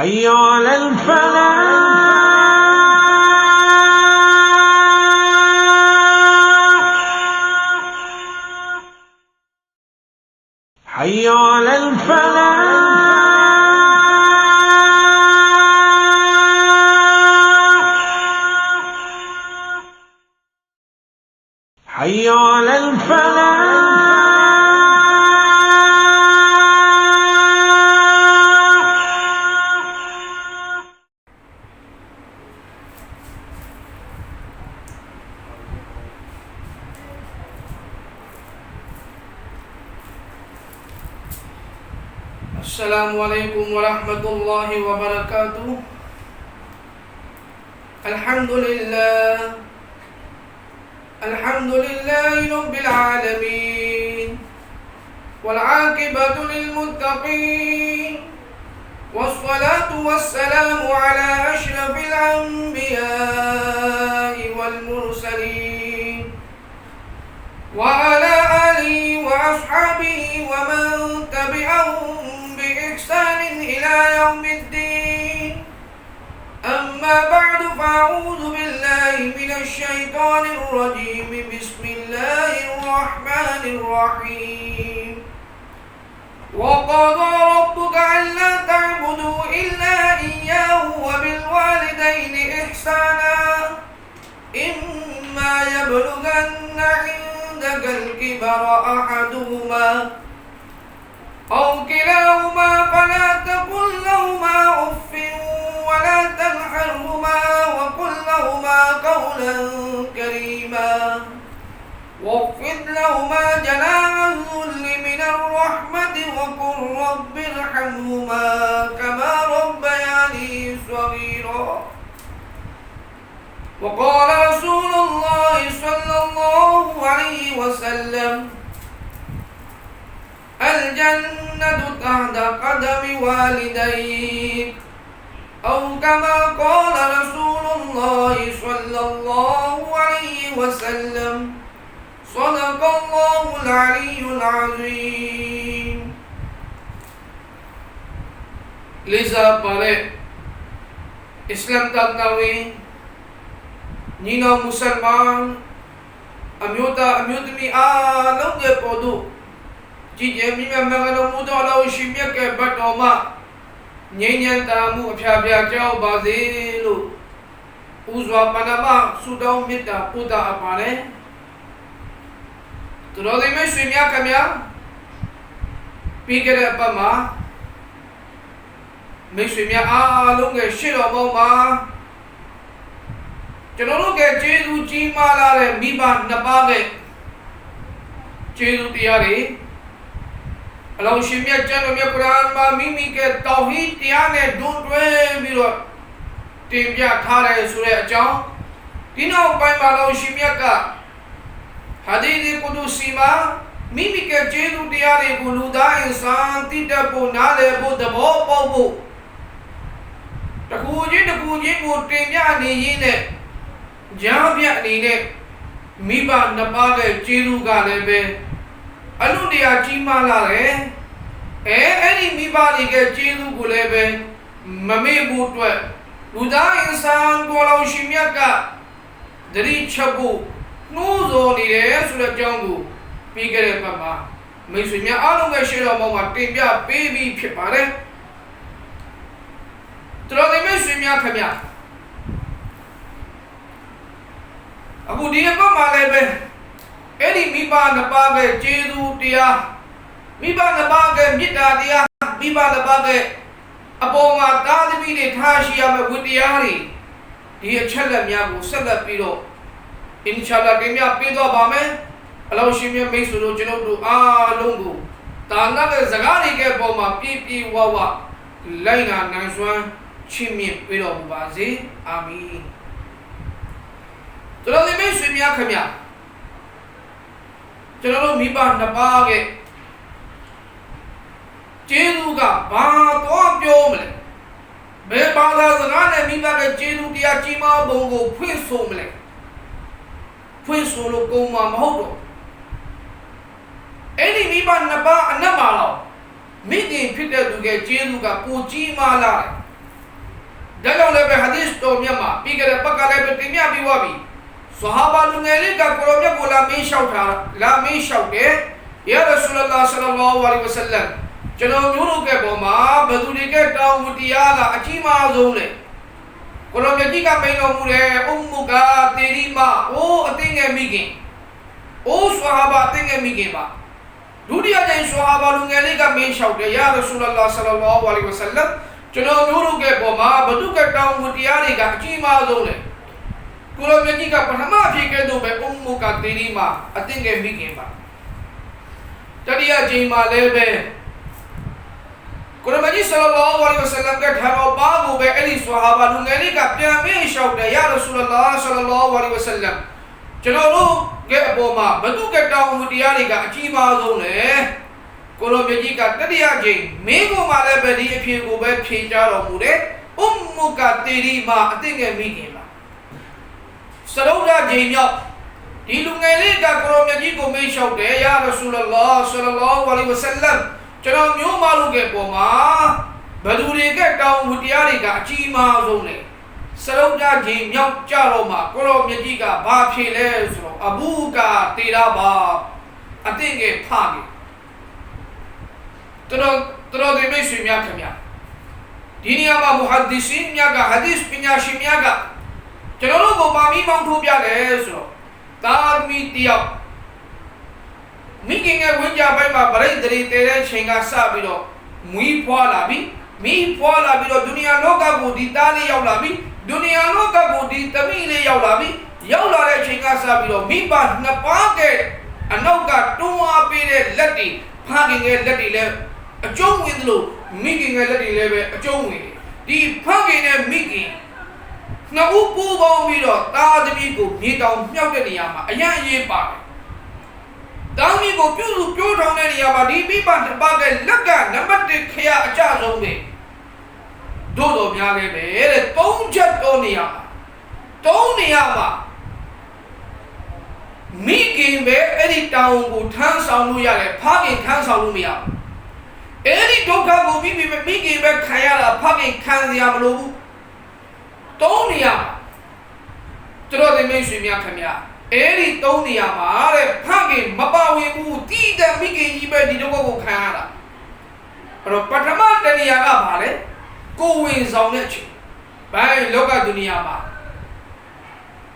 حي على الفلاح حي على الفلاح حي على الفلاح Assalamualaikum warahmatullahi wabarakatuh. Alhamdulillah Rabbil alamin wal aqibatu lil muttaqin wassalatu wassalamu ala asyrafil anbiya'i wal mursalin wa ala alihi wa ashabihi wa man tabi'ahum بإحسان إلى يوم الدين أما بعد فأعوذ بالله من الشيطان الرجيم بسم الله الرحمن الرحيم وقضى ربك ألا تعبدوا إلا إياه وبالوالدين إحسانا إما يبلغن عندك الكبر أحدهما أو كلاهما فلا تقل لهما أف ولا تنحرهما وقل لهما قولا كريما واخفض لهما جناح الذل من الرحمة وقل رب ارحمهما كما ربياني صغيرا وقال رسول الله صلى الله عليه وسلم الجنة تحت قدم والديك أو كما قال رسول الله صلى الله عليه وسلم صدق الله العلي العظيم Liza pare Islam tagnawi Nina Musalman Amyuta Amyutmi Alam ge podu Jijia mimia mangano muda lau shimia ke batoma Nyenyan tamu apya jauh bazilu Uzwa panama sudau mita puta apane Turode me shimia kamya Pikere pama Me shimia alunge shiro moma Chanono ke jesu chima lare miba napage Jesu tiari Allah shimia channel me Quran ma mimi ke tauhid tiya ne dundwe biro timya thare sure achao tino pai ma Allah shimia ka hadith qudusi ma mimi ke jedu tiya re buluda insan tita po nale bo dabo po bo takuji mo timya ni yi ne jabya ni ne miba napa ke jedu ka le be Alundia chima la re any mibali ke jesu ko le be mame bu twat luda insan ko law shimya ka dari chabu nu zo ni de so le jaung ko pi ke de pat ma mai swai mya a long ke shi lo maung ma tin pya pe bi phit pa de tro de mai swai mya khamya aku dia ko ma le be Eri miba napa ke jesu tiya miba napa ke mita tiya miba napa ke apo ma tadimi ne thashiya me witiyari di achala mya ko salat pi do inshallah ke mya pi do ba me Allah shimya me su do jino do a long ko ta na ke zaga ni ke po ma pi wa lai na nan swan chin myin pi do ba se amin to lo me swi mya khamya Chalo miba napa ke jesu ka ba to pyo mle me ba da saga ne miba ke jesu tiya chima bong ko phwit so mle phwit so lo kong ma ma hot do Any miba napa anama lao မိခင်ဖြစ်တဲ့သူကကျေးဇူးကပိုကြီးမားလာတယ် ကြောင့်လည်းပဲဟာဒီစ်တော်မြတ်မှာပြီးခဲ့တဲ့ပတ်ကလည်းပဲတင်ပြပြီးသွားပြီဆွာဟာဘာလူငယ်လေးကကိုရောမြတ်ကိုလာမင်းလျှောက်တယ်ယာရဆူလလာဆလ္လာလာဟူအလိုင်ဝါဆလမ်ကျွန်တော်မျိုးတို့ကပေါ်မှာဘယ်သူတွေကတောင်းဝတရားကအကြီးမားဆုံးလေကိုရောမြတ်ကြီးကမိန်တော်မူတယ်အုမ်မူကာတေရီမာအိုးအသိငယ်မိခင်အိုးဆွာဟာဘာအသိငယ်မိခင်ပါဒုတိယကျရင်ဆွာဟာဘာလူငယ်လေးကမင်းလျှောက်တယ်ယာရဆူလလာဆလ္လာလာဟူအလိုင်ဝါဆလမ်ကျွန်တော်မျိုးတို့ကပေါ်မှာဘယ်သူကတောင်းဝတရားတွေကအကြီးမားဆုံးလေကိုရောမြတ်ကြီးကပထမဖြစ်ခဲ့တော့ပဲအုမ်မူကာတေရီမာအသိငယ်မိခင်ပါတတိယကျင်းမှာလည်းပဲကိုရမကြီးဆလ္လာလာဟူအလိုင်ဝါဆလမ်ကထာတော်ပါကိုပဲအဲ့ဒီဆွာဟာဘာလူငယ်လေးကပြန်မင်းလျှောက်တယ်ယာရဆူလလာဆလ္လာလာဟူအလိုင်ဝါဆလမ်ကျွန်တော်တို့ကအပေါ်မှာဘသူကတောင်းဝတရားတွေကအကြီးမားဆုံးလေကိုရမကြီးကတတိယကျင်းမင်းကိုမှလည်းပဲဒီအဖြစ်ကိုပဲဖြေကြတော်မူတယ်အုမ်မူကာတေရီမာအသိငယ်မိခင်ပါစရုဒ္ဒကျင်းမြောက်ဒီလူငယ်လေးကကိုရောမြတ်ကြီးကိုမေးလျှောက်တယ်ယာရဆူလလာဆလ္လာလာဟူအလိုင်ဝါဆလမ်ကျွန်တော်မျိုးမလူကပေါ်မှာဘယ်သူတွေကတောင်းဝတရားတွေကအကြီးမားဆုံးလေစရုပ်ကြခြင်းမြောက်ကြတော့မှကိုရောမြတ်ကြီးကဘာဖြေလဲဆိုတော့အဘူကာတေရာဘာအသိငယ်ဖခင်တော်ဒီမိတ်ဆွေများခင်ဗျာဒီနေရာမှာမူဟာဒီစင်များကဟာဒီစ်ပညာရှင်များကကျွန်တော်တို့ကိုပါမီမောင်းထိုးပြတယ်ဆိုတော့တာမီတယောက်မိခင်ရဲ့ဝိညာဉ်ပိုင်းမှာဗရိတ်တရီတဲတဲ့ချိန်ကစပြီးတော့မွေးဖွာလာပြီးတော့ဒုနီယာလောကကိုဒီသားလေးရောက်လာပြီးဒုနီယာလောကကိုဒီသမီးလေးရောက်လာပြီးရောက်လာတဲ့ချိန်ကစပြီးတော့မိဘနှစ်ပါးကအနောက်ကတွန်းအားပေးတဲ့လက်တွေဖခင်ရဲ့လက်တွေလည်းအကျုံးဝင်သလိုမိခင်ရဲ့လက်တွေလည်းပဲအကျုံးဝင်ဒီဖခင်နဲ့မိခင်နှစ်ဦးပူးပေါင်းပြီးတော့သားသမီးကိုမြေတောင်မြောက်တဲ့နေရာမှာအရေးပါတယ်တောင်းကြီးကိုပြုစုပြောထောင်တဲ့နေရာမှာဒီမိဘတစ်ပါးကလက်ကနံပါတ်1ခရအကြဆုံးပဲတို့တော်များလည်းပဲတဲ့3ချက်တော့နေရာမှာမိခင်ပဲအဲ့ဒီတောင်းကိုထမ်းဆောင်လို့ရတယ်ဖခင်ထမ်းဆောင်လို့မရဘူးအဲ့ဒီဒုက္ခကိုမိခင်ပဲခံရတာဖခင်ခံစရာမလိုဘူး3နေရာတို့ဒီမိတ်ဆွေများခင်ဗျာအဲ့ဒီ3နေရာမှာတဲ့ဖခင်မပါဝင်ဘူးတိတမိခင်ကြီးပဲဒီဒုက္ခကိုခံရတာအဲ့တော့ပထမတနေရာကဘာလဲကိုဝင်ဆောင်တဲ့အချိန်ဘိုင်းလောကဒုနီယာမှာ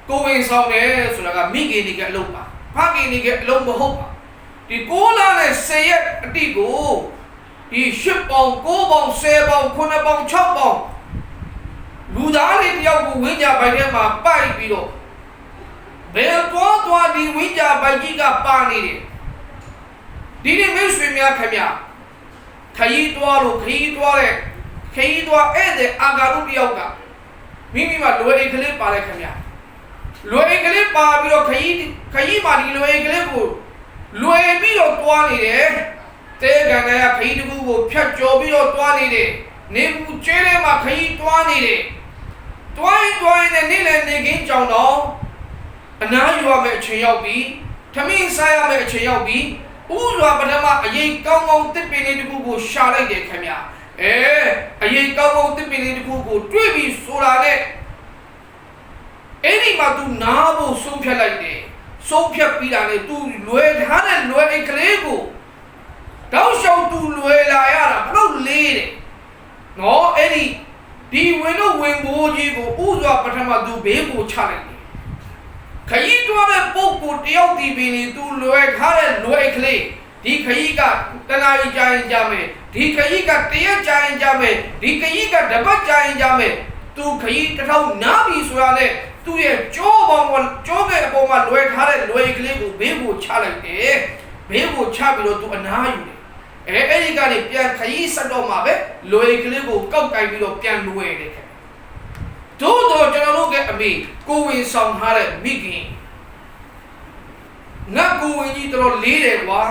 ကိုဝင်ဆောင်တယ်ဆိုတာကမိခင်တွေကအလုံးပါဖခင်တွေကအလုံးမဟုတ်ပါဒီ6လနဲ့10ရက်အတိကိုဒီ10ပေါင်9ပေါင်10ပေါင်9ပေါင်6ပေါင်လူသားတွေတယောက်ကိုဝိညာဉ်ပိုင်ထဲမှာပိုက်ပြီးတော့ဘယ်တော့ဒီဝိညာဉ်ပိုင်ကြီးကပါနေတယ်ဒီနေ့မိတ်ဆွေများခင်ဗျာခရီးသွားတဲ့ဧည့်သည်အာဂါရုတယောက်ကမိမိမှာလွယ်အိတ်ကလေးပါလိုက်ခင်ဗျာလွယ်အိတ်ကလေးပါပြီးတော့ခရီးမှာဒီလွယ်အိတ်ကလေးကိုလွယ်ပြီးတော့တွားနေတယ်တဲကန်ကခရီးတစ်ခုကိုဖြတ်ကျော်ပြီးတော့တွားနေတယ်နေဘူးကျဲထဲမှာခရီးတွားနေတယ်တွားရင်နဲ့နေ့လည်းနေကင်းကြောင်တော့အနားယူရမယ့်အချိန်ရောက်ပြီထမင်းစားရမယ့်အချိန်ရောက်ပြီဥစွာပထမအရေးကောင်းတစ်ပင်လေးတစ်ခုကိုရှာလိုက်တယ်ခင်ဗျာအရေးကောင်းတစ်ပင်လေးတစ်ခုကိုတွေ့ပြီးဆိုတာနဲ့အဲ့ဒီမှာ तू နားဖို့ဆုံးဖြတ်လိုက်တယ်ဆုံးဖြတ်ပြီးတာနဲ့ तू လွယ်ထားတဲ့လွယ်အိတ်ကလေးကိုတောက်လျှောက် तू လွယ်လာရတာဘလို့လေးတယ်နော်အဲ့ဒီဝင်ဘိုးကြီးကိုဥစွာပထမ तू ဘေးကိုချလိုက်တယ်ခရီးတွားတဲ့ပုဂ္ဂိုလ်တယောက်ဒီပင်နေ तू လွယ်ထားတဲ့လွယ်အိတ်ကလေးဒီခရီးကတနာရီကြာရင်ကြာမယ်ဒီခရီးကတရက်ကြာရင်ကြာမယ်ဒီခရီးကတပတ်ကြာရင်ကြာမယ် तू ခရီးတစ်ထောင်နားပြီဆိုတာနဲ့သူ့ရဲ့ကြောတဲ့အပေါ်မှာလွယ်ထားတဲ့လွယ်ကလေးကိုဘေးကိုချလိုက်တယ်ဘေးကိုချပြီးတော့ तू အနားယူတယ်အဲ့ဒီကနေပြန်ခရီးဆက်တော့မှပဲလွယ်ကလေးကိုကောက်ကိုက်ပြီးတော့ပြန်လွယ်တယ်တို့တော့ကျွန်တော်တို့ကအမေကိုဝင်ဆောင်ထားတဲ့မိခင်ငါကိုဝင်ကြီးတော်လေးတယ်ကွာ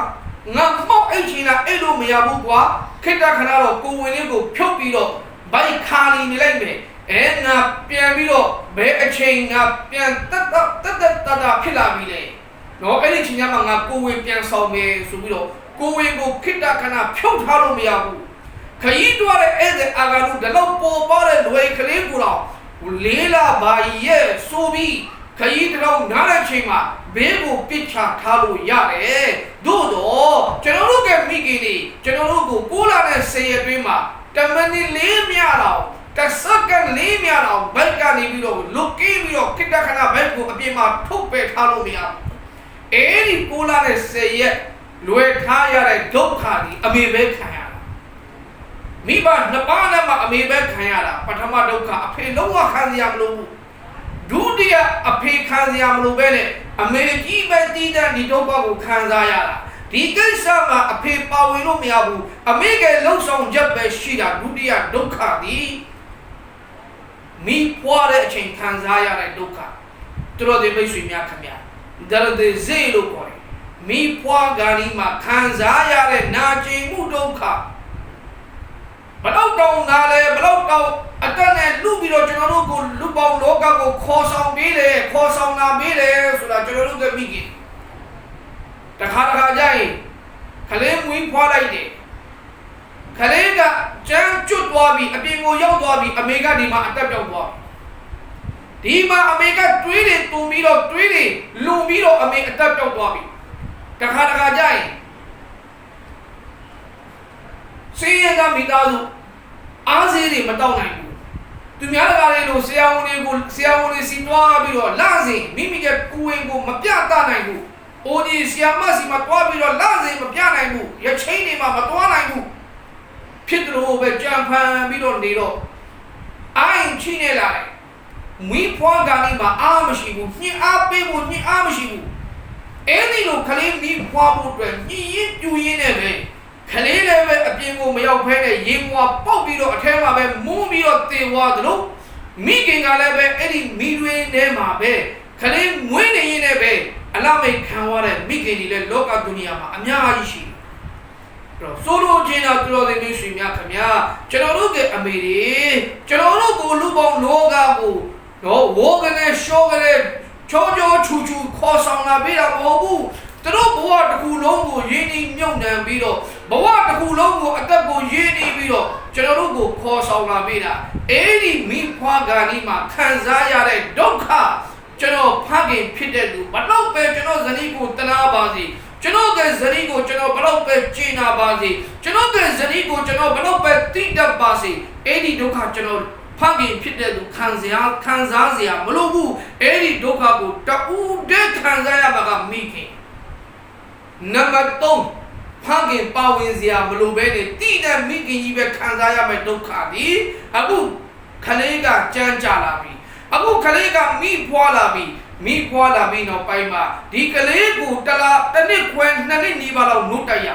ငါမောက်အိတ်ချင်တာအဲ့လိုမရဘူးကွာခိတ္တခဏတော့ကိုဝင်လေးကိုဖြုတ်ပြီးတော့ဘိုက်ခါလီနေလိုက်မယ်ငါပြန်ပြီးတော့ဘယ်အချိန်ငါပြန်တက်ဖြစ်လာပြီလေနော်အဲ့ဒီချိန်မှာငါကိုဝင်ပြန်ဆောင်မယ်ဆိုပြီးတော့ကိုဝင်ကိုခိတ္တခဏဖြုတ်ထားလို့မရဘူး ခရီးတွားတဲ့ဧည့်သည်အာဂါနုဒီလောက်ပေါ်ပါတဲ့လွယ်ကလေးကိုတော့လေးလာပါရဲ့ဆိုပြီးခရီးတစ်လောက်နားတဲ့ချိန်မှာဘေးကိုပစ်ချထားလို့ရတယ်သို့တော့ကျွန်တော်တို့ကမိခင်တွေကျွန်တော်တို့ကိုကိုးလာတဲ့10ရက်တွင်းမှာ10မိနစ်4မြတော့10စက္ကန့်4မြတော့ဘိုက်ကနေပြီးတော့လွတ်ကင်းပြီးတော့ခိတ္တခဏဘိုက်ကိုအပြင်မှာထုတ်ပယ်ထားလို့မရဘူးအဲ့ဒီကိုးလာတဲ့10ရက်လွယ်ထားရတဲ့ဒုက္ခဒီအမေပဲခံရမိဘနှစ်ပါးနဲ့မှအမေပဲခံရတာပထမဒုက္ခအဖေလုံးဝခံရမလို့ဒုတိယအဖေခံရမလို့ပဲနဲ့အမေကြီးပဲတည်တဲ့ဒီဒုက္ခကိုခံစားရတာဒီကိစ္စမှာအဖေပါဝင်လို့မရဘူးအမေကလှုပ်ဆောင်ချက်ပဲရှိတာဒုတိယဒုက္ခဒီမိဖွားတဲ့အချိန်ခံစားရတဲ့ဒုက္ခသူတို့ဒီမိတ်ဆွေများခင်ဗျာဒါရတဲ့ဇေလို့ခေါ်တယ်မိဖွားဂါနီမှာခံစားရတဲ့နာကျင်မှုဒုက္ခဘလောက်တောင်နာလဲဘလောက်တောင်အတက်နဲ့လူပြီးတော့ကျွန်တော်တို့ကိုလူပေါင်းလောကကိုခေါ်ဆောင်ပေးတယ်ခေါ်ဆောင်လာပေးတယ်ဆိုတာကျွန်တော်တို့ကမိခင်တခါကြရင်ခလေးမွေးဖွားလိုက်တယ်ခလေးကကျန်းကျွတ်သွားပြီအပြင်ကိုရောက်သွားပြီအမေကဒီမှာအတက်ပြောက်သွားဒီမှာအမေကတွေးတယ်တူပြီးတော့တွေးတယ်လူပြီးတော့အမေအတက်ပြောက်သွားပြီတခါကြရင်စေရကမိသားစုအားစေးတွေမတောက်နိုင်ဘူးသူများတကာတွေလို့ဆရာဝန်တွေစီတွားပြီးတော့လစဉ်မိမိရဲ့ကိုယ်ဝင်ကိုမပြတနိုင်ဘူး။အိုဒီဆရာမစီမှာတွားပြီးတော့လစဉ်မပြနိုင်ဘူး။ရချင်းတွေမှာမတွားနိုင်ဘူး။ဖြစ်တယ်လို့ပဲကြံဖန်ပြီးတော့နေတော့အိုင်ချိနေလာတယ်။မီးဖွားကနေမှာအားမရှိဘူး။ညှင်းအားပေးဖို့ညှင်းအားမရှိဘူး။အဲ့ဒီလိုခလေးမီးဖွားဖို့အတွက်ညှင်းရင်ပြူရင်းနေပဲခလေးလည်းပဲအပြင်ကိုမရောက်ဖဲနဲ့ရေမွာပေါက်ပြီးတော့အထဲမှာပဲမူးပြီးတော့တေသွားသလိုမိခင်ကလည်းပဲအဲ့ဒီမိတွင်ထဲမှာပဲခလေးမွေးနေရင်လည်းပဲအလမိတ်ခံရတဲ့မိခင်တွေလည်းလောကဒုနီယာမှာအများကြီးရှိတယ်။အဲ့တော့ဆိုလိုချင်တာသူတော်စင်တွေရှင်များခင်ဗျာကျွန်တော်တို့ကအမေတွေကျွန်တော်တို့ကိုလူပေါင်းလောကကိုတော့ဝေါကနေရှောကနေချောချူခေါ်ဆောင်လာပေးတာမဟုတ်ဘူးသူတို့ဘဝတစ်ခုလုံးကိုရင်းနှီးမြုပ်နှံပြီးတော့ဘဝတစ်ခုလုံးကိုအသက်ကိုရင်းနှီးပြီးတော့ကျွန်တော်တို့ကိုခေါ်ဆောင်လာပေးတာအဲ့ဒီမိဖွားဂါနီမှာခံစားရတဲ့ဒုက္ခကျွန်တော်ဖခင်ဖြစ်တဲ့သူဘလောက်ပဲကျွန်တော်ဇနီးကိုတနာပါစေကျွန်တော်ကဇနီးကိုကျွန်တော်ဘလောက်ပဲကျင်နာပါစေကျွန်တော်ကဇနီးကိုကျွန်တော်ဘလောက်ပဲတိတတ်ပါစေအဲ့ဒီဒုက္ခကျွန်တော်ဖခင်ဖြစ်တဲ့သူခံစားစရာမလိုဘူးအဲ့ဒီဒုက္ခကိုတူတဲ့ခံစားရပါကမိခင်နံပါတ်3ဖခင်ပါဝင်စရာမလိုပဲနဲ့တိတဲ့မိခင်ကြီးပဲခံစားရမယ့်ဒုက္ခဒီအခုခလေးကကြမ်းကြလာပြီအခုခလေးကမိဖွားလာပြီတော့ပိုင်းမှာဒီကလေးကိုတစ်နှစ်ခွဲ2နှစ်နီးပါးလောက်နှုတ်တိုက်ရ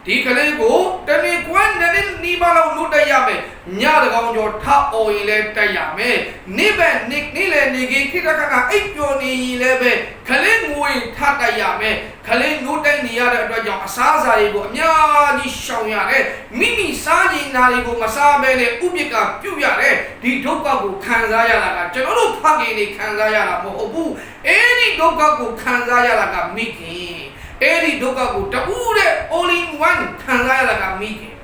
ဒီကလေးကိုတစ်နှစ်ခွဲ2နှစ်နီးပါးလောက်နှုတ်တိုက်ရမယ်ညတကောင်ကျော်ထအော်ရင်လည်းတိုက်ရမယ်နေ့လည်းနေကြီးခိတ္တခဏအိပ်ပျော်နေရင်လည်းပဲခလေးငွေထတိုက်ရမယ်ခလေးနှုတ်တိုက်နေရတဲ့အတွက်ကြောင့်အစားအစာတွေကိုအများကြီးရှောင်ရတယ်မိမိစားကျင်တာတွေကိုမစားဘဲနဲ့ဥပိ္ပကပြုတ်ရတယ်ဒီဒုက္ခကိုခံစားရတာကကျွန်တော်တို့ဖခင်တွေခံစားရတာမဟုတ်ဘူးအဲ့ဒီဒုက္ခကိုခံစားရတာကမိခင်အဲ့ဒီဒုက္ခကိုတူတဲ့ all in one ခံစားရတာကမိခင်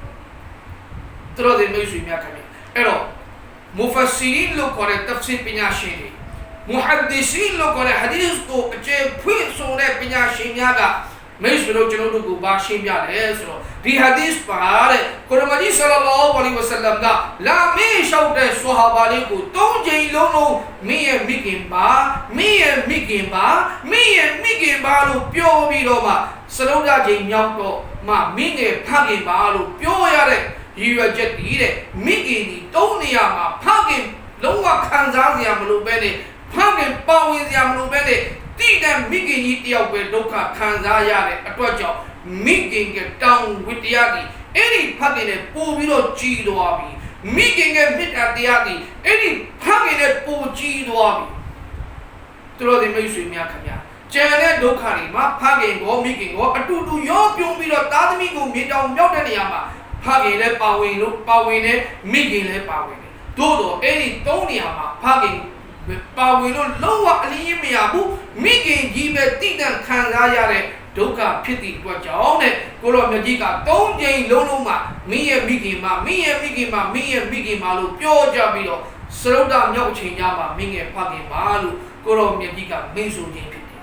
သူတို့တွေမျိုးဆွေများခင်အဲ့တော့မူဖက်ဆီရင်လို့ခေါ်တဲ့ tafsir ပညာရှင်တွေမူဟဒ်ဒီဆီလို့ခေါ်တဲ့ hadith ကိုအခြေဖွင့်ဆိုတဲ့ပညာရှင်များကမိတ်ဆွေတို့ကျွန်တော်တို့ကိုဘာရှင်းပြလဲဆိုတော့ဒီ hadith ပါတဲ့ကုရ်အာန်ကြီးဆလ္လာလာဟူအလိုင်းဝါဆလမ်ကလာမေးလျှောက်တဲ့ဆွဟာဘာလေးကို3ကြိမ်လုံးမင်းရဲ့မိခင်ပါလို့ပြောပြီးတော့မှစလုံးကြချိန်မြောက်တော့မှမင်းရဲ့ဖခင်ပါလို့ပြောရတဲ့ရည်ရွယ်ချက်တည်းတဲ့မိခင်ဒီ3နေရာမှာဖခင်လုံးဝခံစားစရာမလိုပဲနဲ့ဖခင်ပါဝင်စရာမလိုပဲနဲ့တိတဲ့မိခင်ကြီးတယောက်ပဲဒုက္ခခံစားရတဲ့အတွက်ကြောင့်မိခင်ကတောင်းဝိတရားကြီးအဲ့ဒီဖခင်နဲ့ပို့ပြီးတော့ကြီးသွားပြီမိခင်ကမေတ္တာတရားကြီးအဲ့ဒီဖခင်နဲ့ပို့ကြီးသွားပြီသူတို့ဒီမိတ်ဆွေများခင်ဗျာကျန်တဲ့ဒုက္ခတွေမှာဖခင်ကိုမိခင်ကိုအတူတူရောပြုံးပြီးတော့သားသမီးကိုမြေတောင်မြောက်တဲ့နေရာမှာဖခင်လည်းပါဝင်တယ်မိခင်လည်းပါဝင်တယ်သို့တော့အဲ့ဒီ3နေရာမှာဖခင်ပါဝင်လို့လုံးဝအလင်းမရဘူးမိခင်ကြီးပဲတိတန့်ခံစားရတဲ့ ဒုက္ခဖြစ်သည့်အတွက်ကြောင့်တဲ့ကိုရောမြတ်ကြီးက၃ကြိမ်လုံးမှာမင်းရဲ့မိခင်မလို့ပြောကြပြီးတော့စရုဒ္ဓမြောက်ချိန်ကြမှာမင်းရဲ့ဖခင်ပါလို့ကိုရောမြတ်ကြီးကမိန့်ဆိုခြင်းဖြစ်တယ်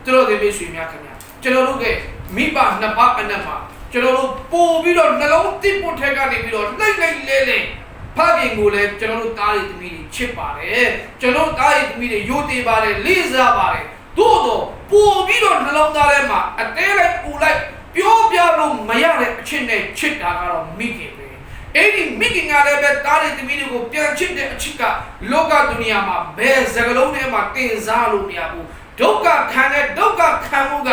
။တို့တွေမိတ်ဆွေများခင်ဗျာကျွန်တော်တို့ကမိဘနှစ်ပါးအနက်မှာကျွန်တော်တို့ပို့ပြီးတော့နှလုံးတိပုတ်ထက်ကနေပြီးတော့လိုက်လဲဖခင်ကိုလည်းကျွန်တော်တို့သားရည်သမီးတွေချစ်ပါတယ်ကျွန်တော်တို့သားရည်သမီးတွေယိုသေးပါတယ်လေးစားပါတယ်သို့တော့ပို့ပြီးတော့နှလုံးသားထဲမှာအသေးလိုက်ပူလိုက်ပြောပြလို့မရတဲ့အချက်နဲ့ချစ်တာကတော့မိခင်ပဲအဲ့ဒီမိခင်ကလည်းပဲသားရည်သမီးတွေကိုပြန်ချစ်တဲ့အချစ်ကလောကဒုနီယာမှာဘယ်စကလုံးထဲမှာတင်စားလို့မရဘူးဒုက္ခခံတဲ့ဒုက္ခခံမှုက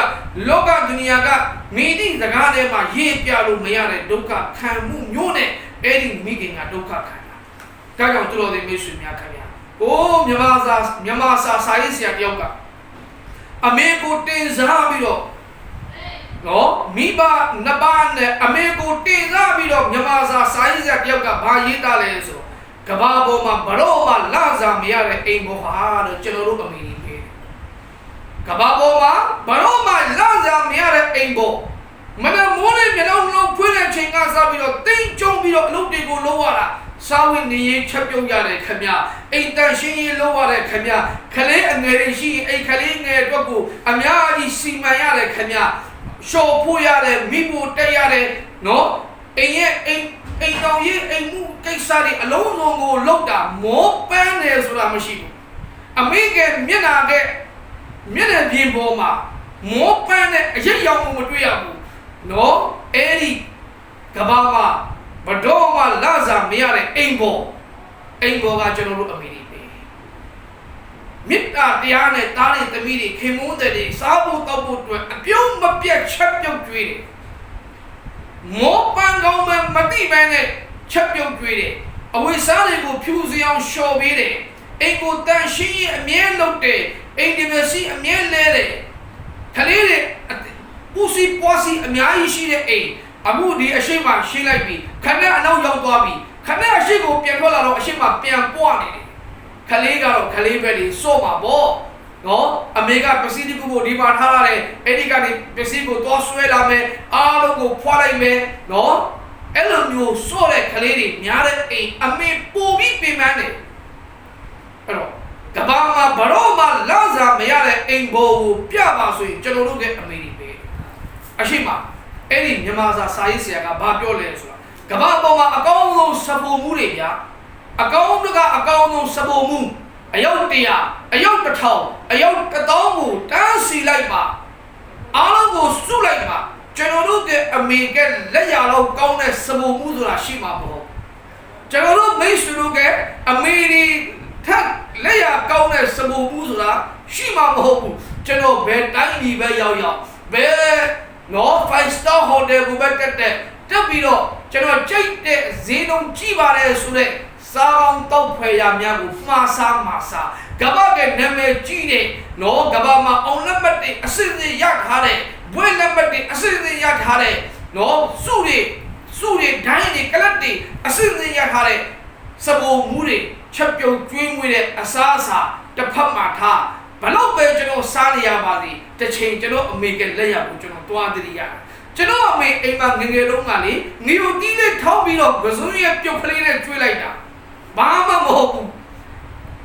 လောကဒုနီယာကမိသည့်စကားထဲမှာရေးပြလို့မရတဲ့ဒုက္ခခံမှုမျိုးနဲ့အဲ့ဒီမိခင်ကဒုက္ခခံတာ။ဒါကြောင့်သူတော်တွေမိတ်ဆွေများခင်ဗျာ။မြန်မာစာရေးဆရာတယောက်ကအမေကိုတင်စားပြီးတော့နော်မိဘနှစ်ပါးနဲ့အမေကိုတင်စားပြီးတော့မြန်မာစာရေးဆရာတယောက်ကဘာရေးသားလဲဆိုကဘာပေါ်မှာဘရောမှလစားမရတဲ့အိမ်ပေါ်ဟာတော့ကျွန်တော်တို့အမေကြီးပဲ။ကဘာပေါ်မှာဘရောမှလစားမရတဲ့အိမ်ပေါ်မနမိုးလေးမျက်နှာလုံးဖွင့်တဲ့ချိန်ကစပြီးတော့တိမ်ကျုံပြီးတော့အလုပ်တွေကိုလုပ်ရတာစာဝင်နေရေးချက်ပြုတ်ရတယ်ခင်ဗျအိမ်တန်ရှင်းရေးလုပ်ရတယ်ခင်ဗျခလေးအငယ်တွေရှိအိမ်ခလေးငယ်အတွက်ကိုအများကြီးစီမံရတယ်ခင်ဗျရှော်ဖို့ရတယ်မိဖို့တက်ရတယ်နော်အိမ်ရဲ့အိမ်တော်ရေးအိမ်မှုကိစ္စတွေအလုံးစုံကိုလုပ်တာမောပန်းတယ်ဆိုတာမရှိဘူးအမေကမျက်နှာပြင်ပေါ်မှာမောပန်းတဲ့အရေးရောင်ကိုမတွေ့ရဘူးနော်အဲ့ဒီကဘာမှာဘတော်မှာလာစားမရတဲ့အိမ်ပေါ်ကကျွန်တော်တို့အမေတွေပဲမေတ္တာတရားနဲ့တားတဲ့သမီးတွေခင်မုန်းတဲ့စားဖို့တောက်ဖို့အတွက်အပြုံးမပြတ်ချက်ပြုတ်ကျွေးတယ်မောပန်းကောင်းမှမတိပဲနဲ့ချက်ပြုတ်ကျွေးတယ်အဝိစားတွေကိုဖြူစင်အောင်လျှော်ပေးတယ်အိမ်ကိုတန်ရှင်းအမြဲလုပ်တယ်အိမ်ဒီမစီအမြဲလဲတယ်ခလေးတွေပူစီပွားစီအများကြီးရှိတဲ့အိမ်အခုဒီအရှိမရှင်းလိုက်ပြီခဏအနောက်ရောက်သွားပြီခဏအရှိကိုပြန်ထွက်လာတော့အရှိမပြန်ပွားနေတယ်ခလေးကတော့ခလေးပဲလေစော့မှာပေါ့နော်အမေကပစ္စည်းတစ်ခုကိုဒီမှာထားရတယ်အဲ့ဒီကနေပစ္စည်းကိုတော့ဆွဲလာမယ်အားလုံးကိုဖွာလိုက်မယ်နော်အဲ့လိုမျိုးစော့တဲ့ခလေးတွေများတဲ့အိမ်အမေပို့ပြီးပြင်ပန်းတယ်အဲ့တော့ကဘာမှာဘရောမှာလာစားမရတဲ့အိမ်ဘောကိုပြပါဆိုရင်ကျွန်တော်တို့ကအမေတွေပဲအရှိမအဲ့ဒီမြန်မာစာရေးဆရာကဘာပြောလဲဆိုတာကဘာပေါ်မှာအကောင်းဆုံးစပုံမှုတွေဗျာအကောင်းဆုံးစပုံမှုအယုတ်100အယုတ်1000အယုတ်1000ကိုတန်းစီလိုက်ပါအားလုံးကိုစုလိုက်ပါကျွန်တော်တို့ကအမေကလက်ရတော့ကောင်းတဲ့စပုံမှုဆိုတာရှိမှာမဟုတ်ကျွန်တော်တို့မိတ်ဆွေတို့ကအမေတွေထက်လက်ရကောင်းတဲ့စပုံမှုဆိုတာရှိမှာမဟုတ်ဘူးကျွန်တော်ဘယ်တိုင်းပြည်ပဲရောက်ဘယ်နော်5 star hotel ကိုပဲတက်ပြီးတော့ကျွန်တော်ကြိုက်တဲ့ဈေးနှုန်းကြီးပါတယ်ဆိုတဲ့စားကောင်းတောက်ဖွယ်ရများကိုမှားစားကဘာကနာမည်ကြီးတဲ့နော်ကဘာမှာအောင်လက်မှတ်တွေအစစ်အစစ်ရထားတဲ့ဘွဲလက်မှတ်တွေအစစ်အစစ်ရထားတဲ့နော်စုတွေဒိုင်းတွေကလတ်တွေအစစ်အစစ်ရထားတဲ့စပုံမှုတွေချက်ပြုတ်ကျွေးမွေးတဲ့အစားအစာတစ်ဖက်မှာထားဘလို့ပဲကျွန်တော်စားနေရပါသည်တစ်ချိန်ကျွန်တော်အမေကလက်ရကိုကျွန်တော်တွားတည်းရတယ်ကျွန်တော်အမေအိမ်မှာငငယ်တုန်းကလေငီယိုတီးနဲ့ထောက်ပြီးတော့ကစုံရဲ့ပြုတ်ကလေးနဲ့ကျွေးလိုက်တာဘာမှမဟုတ်ဘူး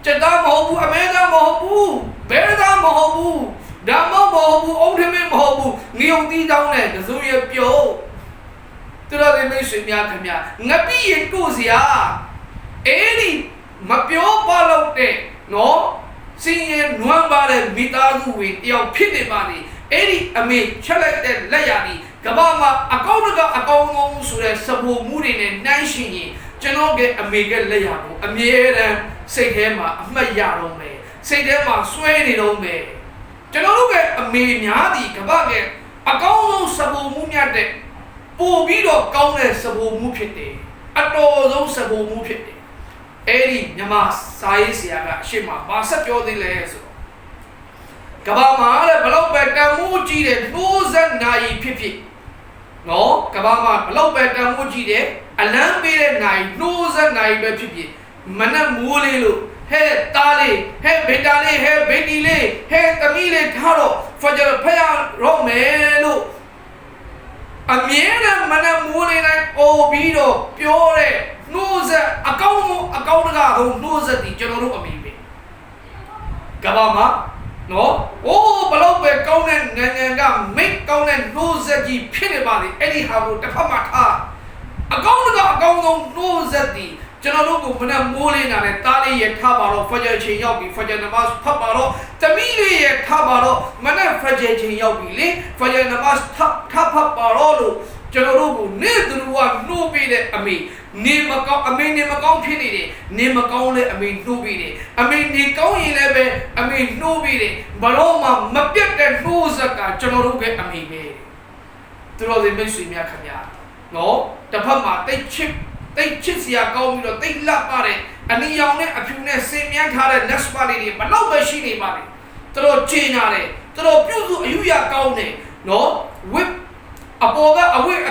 ကျက်သားမဟုတ်ဘူးအမဲသားမဟုတ်ဘူးဘဲသားမဟုတ်ဘူးဓမ္မမဟုတ်ဘူးအုံးထမင်းမဟုတ်ဘူးငီယိုတီးတောင်းနဲ့ကစုံရဲ့ပြုတ်သူတို့တွေမိတ်ဆွေများခင်ဗျာငပိရင်ကိုစရာအဲ့ဒီမပြောပါလို့တဲ့နော်စင်ရင်နွမ်းပါတဲ့မိသားစုဝင်တယောက်ဖြစ်နေပါလေအဲ့ဒီအမေချက်လိုက်တဲ့လက်ရည်ကဘာမှာအကောင်းဆိုတဲ့စပူမှုတွေနဲ့နှိုင်းရှင်ရင်ကျွန်တော်ကအမေကလက်ရကိုအမြဲတမ်းစိတ်ထဲမှာအမှတ်ရတော့မယ်စိတ်ထဲမှာစွဲနေတော့မယ်ကျွန်တော်တို့ကအမေများသည်ကဘာကအကောင်းဆုံးစပူမှုမြတ်တဲ့ပို့ပြီးတော့ကောင်းတဲ့စပူမှုဖြစ်တယ်အတော်ဆုံးစပူမှုဖြစ်တယ်အဲ့ဒီမြန်မာစာရေးဆရာကအရှိမဘာဆက်ပြောသေးလဲဆိုတော့ကဘာမှာလည်းဘလောက်ပဲတန်မိုးကြီးတဲ့နှိုးဆက်နိုင်ဖြစ်နော်ကဘာမှာဘလောက်ပဲတန်မိုးကြီးတဲ့အလန်းပေးတဲ့နိုင်နှိုးဆက်နိုင်ပဲဖြစ်မနဲ့မိုးလေးလို့ဟဲ့တားလေးဟဲ့ဘေတာလေးဟဲ့ဘေတီလေးဟဲ့သမီးလေးထားတော့ Fajar Paya Romelo Amiena Mana Mulina Obido Piore Noza Akaunga who knows the general Amibe Gabama no oh Balope Conan Nanga make Conan knows that the Pinabadi anyhow the Pamata Akaunga knows that the General Gumana Mulina and Tali Tabaro Fajar Chiyobi Fajar Namas Paparo Tamili Tabaro Mana Fajar Chiyobi Fajar Namas Tapaparo General Nidruwa no be the Ami Nimako Nimakon Pinidi Nimakole no be I mean Nikon 11 no be Baroma Mapet and Nuzaka General Ami through the Messi Yakanya no the Pama they chip they chisia go they lap at it and the young a few same young had less body but no machine body throw chain at it throw you ya no whip a boga away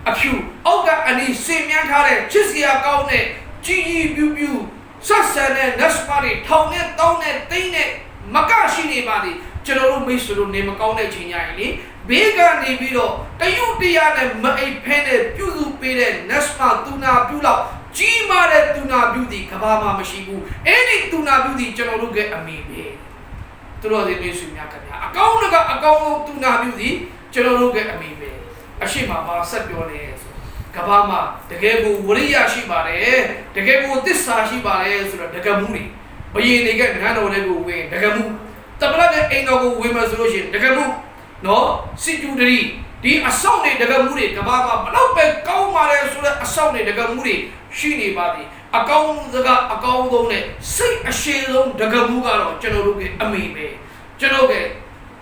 a few oga and the same young had chisia go GE bu Sassan and less body town it down it thing it Makashi body general Mister name a gone chini Bega Nibido, the Utian May Pene, Pudu Pede, Nesma, Tuna Pula, Gima Tuna Beauty, Kabama Mashibu, any Tuna Beauty, General get a maybe. Through the Musim Yakana. A Gaunaga, Tuna Beauty, General get a maybe. Ashima, set your names. Kabama, the Gabu, Uria Shibare, the Gabu, this Shibare, the Gamuri. But ye get Hano Lego way, the Gamu. The Black ain't no women's solution, the Gamu. No, sit you the assaulted the Gamuri, Kabama, Lope, Kaumare, assaulted the Gamuri, Shini body, a gown the Gaudone, say a shell, the Gamugaro, Genoge, Amibe, Genoge,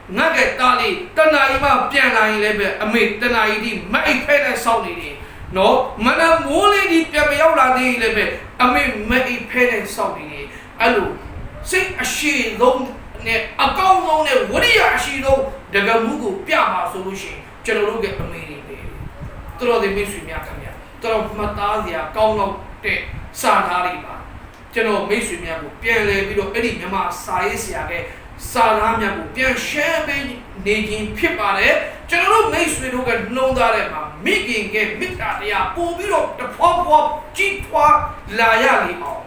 Nugget Tali, Tanaima, Piana, Lebe, Amid, Tanaidi, May Pen Saudi. No, Mana Mole di Piaola di Lebe, Amid, May Pen Saudi. Allo, say a shell, a gown on a Wodia Shido. The Gamugu Piama solution, General get a meeting. Throw the Miss Yakamia, throw Matazia, Kauno, Sadariba, General Miss Yamu, Pierre Vido, Eddie Yama, Saisia, Salamia, Pierre Shabby, Naging Pipare, General Miss Vido, no Darema, making get Mitaria, Pubiro, the Pop, Chitwa, Layali.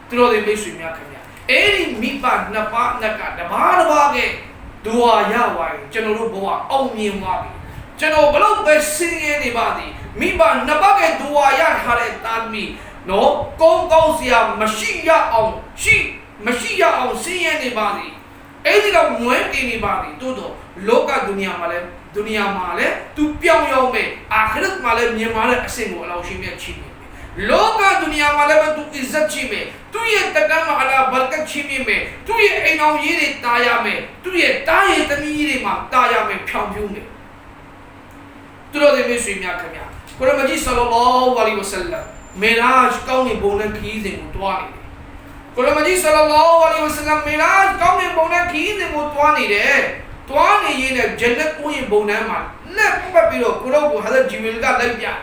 Throw the Miss Yakamia. Eddie Mipa, Napa, Naka, the Barabage. Dua Yawai, General Boa, Omi Wabi. General Below best sing anybody. Miba Nabage Dua Yahare Tami. No, Gongozia, Mashia on, she, Mashia on, see anybody. Anything of anybody, Dodo, Loka Dunia Male, to Piao Yome, Akhirat Male, Yamale, a single Laushimia Chimi. Loka Dunia Male to Izachime. 2 years the Gama ala Barka Chimime, 2 years a now yeri Tayame, 2 years Taye the Mirima, Tayame Pampume. Through the Missim Yakamia. Kuramaji Sallallahu Alaihi Wasallam, Mirage County Bonan Keys in Mutwani. Kuramaji Sallallahu Alaihi Wasallam, Mirage County Bonan Keys in Mutwani there. 20 years Janet Uy Bonaman, left Papiro, Kurobu had a Jimilga Labia.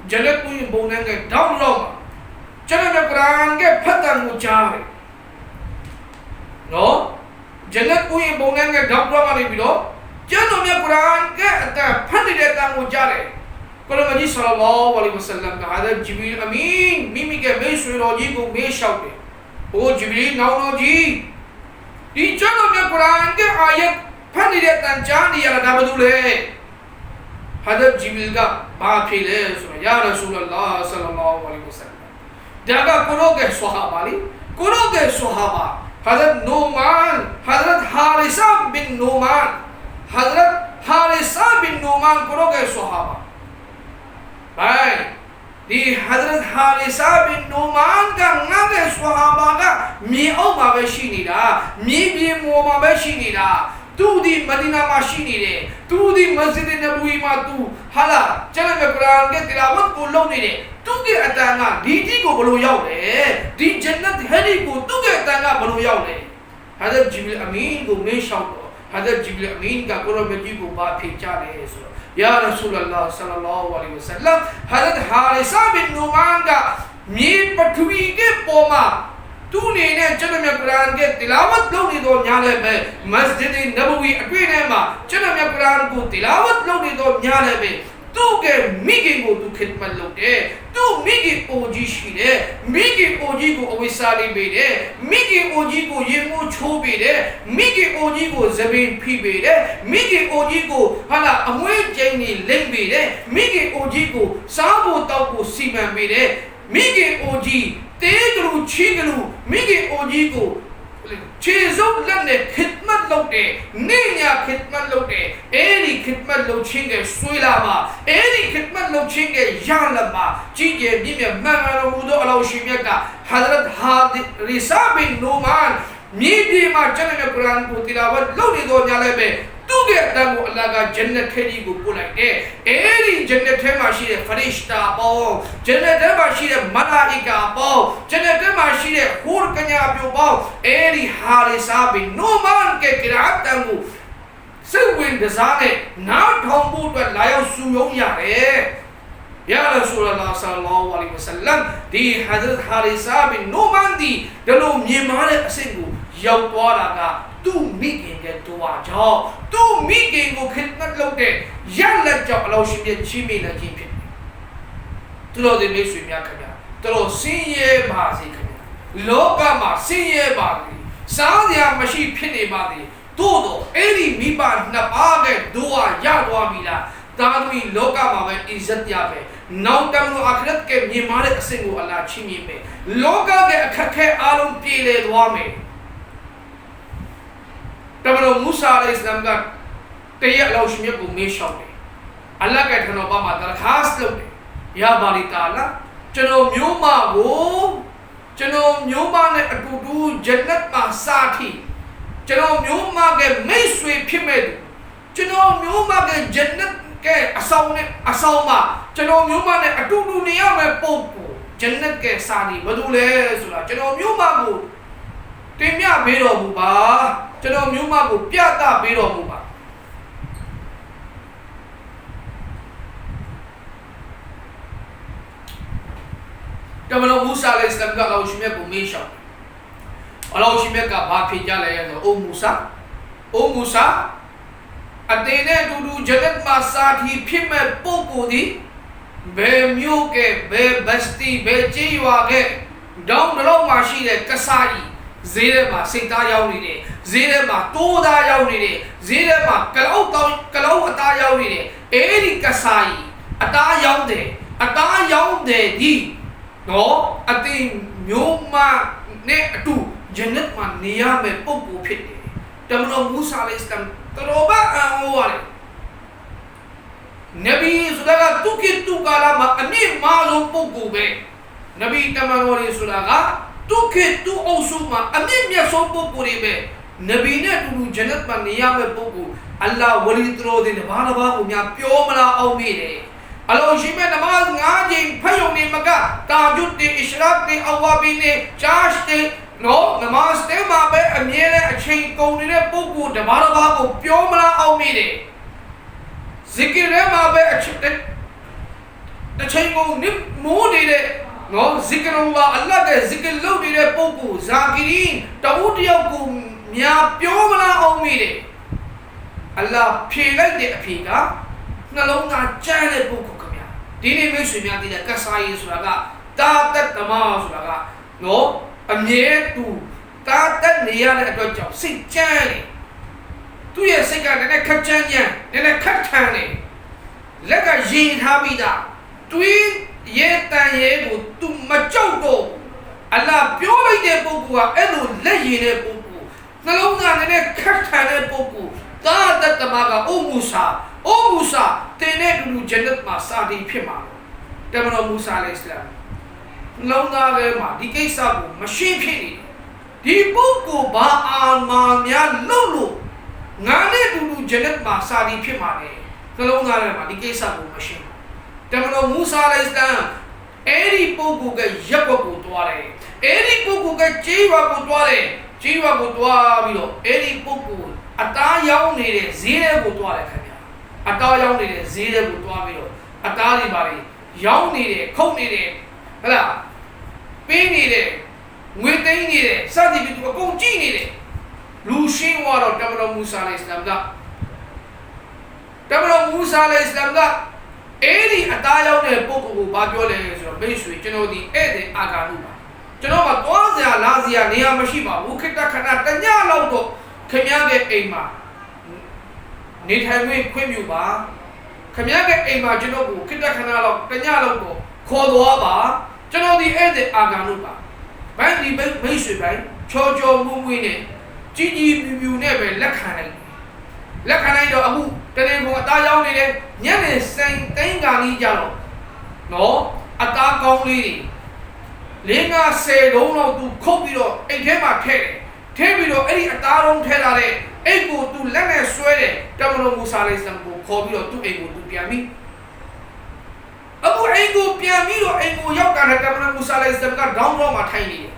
Janet Uy Bonan down low. Jangan Quran ke patan ucap. No, jangan kui bongan ke doktor mari bilo. Jangan Quran ke ada pandi datang ucap. Kalau Nabi Sallallahu Alaihi Wasallam kata Jibril Amin, mimi ke mesroji ko meshaute. Oh Jibril naunoji. Di jangan Quran ke ayat pandi datang jangan dia ada badule. Hadap Jibril ka baafile ya Rasulullah Sallallahu Alaihi Wasallam. Jaga kuroge Sohaba, Hazrat Numan, Hazrat Harisa bin Numan, kuroge Sohaba. Baik, di Hazrat Harisa bin Numan ka ngage Sohaba ka mi oma beshini da, mi bi moma beshini da. Tu di Madinah mashini de, tu di Masjid Nabawi ma tu hala, jangan Quran ke tilawat ko lo ni de. Tu ke atanga diti ko bolu yaw de, di jannat hadi ko tu ke atanga bolu yaw de. Hazrat Jibril Amin ko me shaw ko, Hazrat Jibril Amin ka Quran में जी को बात ही चाहे है या रसूलुल्लाह सल्लल्लाहु अलैहि वसल्लम Hazrat Harisa bin Numan का मी पठवी के पोमा तूने ने चलो मैं कुरान के तिलावत लोनी दो न्याले में मस्जिद नबवी अटवीने मा चलो मैं कुरान को तिलावत लोनी दो न्याले में तू के मिगी को तू खिदमत लोटे तू मिगी ओजी शीरे मिगी ओजी को अविसाली बेरे मिगी ओजी को येमो छो बेरे मिगी ओजी को जमीन फी बेरे मिगी ओजी को हला अमुए जैनी लें बेरे मिगी ओजी को साबो ताव को सीमा बेरे मिगी ओजी तेगलू छीगलू मिगी ओजी को चीज़ों लने खिदमत लोटे नीया खिदमत लोटे एरी खिदमत लोचिंगे सुइलामा एरी खिदमत लोचिंगे यालमा चीज़े बीमे मनारो मुदो अलाउशिमिया का हज़रत हारिसा बिन नुमान मीडी मा चने में कुरान को तिलावत लोनी दो न्याले में तुगे तंगो अल्लाह का जन्नत खेली को बुलाए एरी जन्नत है माशीरे फरिश्ता पाओ जन्नत है माशीरे मलाइका पाओ जन्नत है माशीरे हूर कन्या पाओ एरी हारिसा बिन नुमान के किरात तंगो सिविन दजाने ना ठोंबू तो लायो सुयों यारे या रसूलुल्लाह सल्लल्लाहु अलैहि वसल्लम दी हज़रत हारिसा बिन नुमान दी दलो म्यमारे असिंगु यौवारा का तू मीटिंग के दुआ जाओ तू मीटिंग को खिदमत लोटे याल्ला जाओ अलाउशिमिया चीमी ना चीमी तुलो दे में सुमिया खया तुलो सिंये बाजी खया लोका मा सिंये बाजी सादिया मशी फिने बाजी तो एरी मीबा न पागे दुआ या दुआ मिला तादमी लोका मा में इज्जत या पे नौतम नो आखिरत के मीमारे असिंगु अल्लाह चीमी में लोका के अखखे आलम पीले दुआ में तबरो मूसा अलैहिस्सलाम का तैयार अलाउशिमिया को मेशाओटे अल्लाह के ठनो बा मा दरखास्त लोटे या बारी ताला चनो म्योमा ने अटूटू जन्नत मा साथी चनो म्योमा के मैं स्वे फिमे चनो म्योमा के जन्नत के असाउमा चनो म्योमा ने अटूटू निया में पोपो जन्नत के साथी बदुले सुला चनो म्योमा को तेमिया बेरो बुबा चलो म्यूमा को प्याता बेरो बुबा तबलो मूसा अलैहिस्सलाम का अलाउशिमिया को मेशा अलाउशिमिया का बाफी जा ले ओ मूसा अतेने दुदू जगत मा साथी फिर में पोको दी बे म्यू के बे बस्ती बे चीवा के डाउन लो माशी रे कसाई ज़ेरे मा सीता याउनी रे ज़ेरे मा तोदा याउनी रे ज़ेरे मा कलाउ अता याउनी रे एरी कसाई अता याउंदे दी नो अति म्योमा ने अटू जन्नत मा निया में पोको फिटे तमनो मूसा अलैहिस्सलाम तरोबा आवारे नबी सुदागा तू काला मा अने मालो पोको बे नबी तमनो रे सुदागा तू औसुमा अनिम्या सोपो पूरी में नबी ने तू जन्नत में निया में पोको अल्लाह वली त्रो दिन बारबा उन्या प्योमला औमीरे अलोशी में नमाज गाजे फयो ने मगा ताजुद ने इशराक ने अवाबी ने चाश ने नो नमाज ते माबे अमीरे अच्छे कौनी ने पोको बारबा को प्योमला औमीरे जिक्र ने माबे अच्छे को निम मोदी ने नो जिक्रुल्लाह अल्लाह के जिक्र लो दिरे पोको जाकिरीन तउटियो को म्या प्योमला औमीरे अल्लाह फेले दे अफीका नलोंगा चाले पोको कम्या दिने में सुम्या दिले कसाई सुलागा तात तमा सुलागा नो अम्ये तू तात निया ने तो जाओ सिचाने तू ये सिका ने खचान्या ने खठाने लगा जी थाबीदा तू ये ताये को तुम मचो को अल्लाह प्यो भाई दे पोको एलो लही ने पोको नलोंगा ने खठा ने पोको तात तमागा ओ मूसा तेने दुनु जन्नत मा सादी फिमा तमनो मूसा अलैहिस्सलाम नलोंगा के मा दी कैसा को मशीन फिनी दी पोको बा आमान्या लोलो गाने दुनु जन्नत मा सादी फिमा ने नलोंगा के मा दी कैसा को मशीन तमनो मूसा अलैहिस्सलाम एरी पोको के यको को द्वारे एरी पोको के चीवा को द्वारे बिलो एरी पोको अता याउ ने ज़ीरे को द्वारे खया अता याउ ने ज़ीरे को द्वा बिलो अता री बारी याउ ने खौ ने हला पे ने ငွေသိန်းနေတယ်စသည်ဖြင့်သူအကုန်ကြည့်နေတယ်လူရှင်းသွားတော့တမန်တော်မူဆာအလိုင်စလမ်ကအဲ့ဒီအသားရောက်တဲ့ပုဂ္ဂိုလ်ကိုဘာပြောလဲဆိုတော့မိတ်ဆွေကျွန်တော်ဒီဧည့်သည်အာဂါနုပါကျွန်တော်ကသွားစရာလာစရာနေရာမရှိပါဘူးခိတ္တခဏတညလောက်တော့ခင်ဗျားရဲ့အိမ်မှာနေထိုင်ခွင့်ပြုပါခင်ဗျားရဲ့အိမ်မှာကျွန်တော်ကိုခိတ္တခဏလောက်တညလောက်တော့ခေါ်သွားပါကျွန်တော်ဒီဧည့်သည်အာဂါနုပါဘိုင်းဒီမိတ်ဆွေပိုင်းချောမွေ့နဲ့ကြီးပြူနဲ့ပဲလက်ခံလိုက်တော့အခုတနေ့ကအသားရောက်နေတယ်ညနေစိန်သိန်းကာလေးကြတော့နော်အသားကောင်းလေးတွေ50လုံးလောက်သူခုတ်ပြီးတော့အိတ်ထဲမှာထည့်ပြီးတော့အဲ့ဒီအသားလုံးထည့်လာတဲ့အိတ်ကိုသူလက်နဲ့ဆွဲတယ်တမန်တော်မူဆာအလိုင်စလမ်ကိုခေါ်ပြီးတော့သူ့အိတ်ကိုသူပြန်ပြီးအခုအိတ်ကိုပြန်ပြီးတော့အိတ်ကိုရောက်တာတဲ့တမန်တော်မူဆာအလိုင်စလမ်ကဒေါင်းမှာထိုင်နေတယ်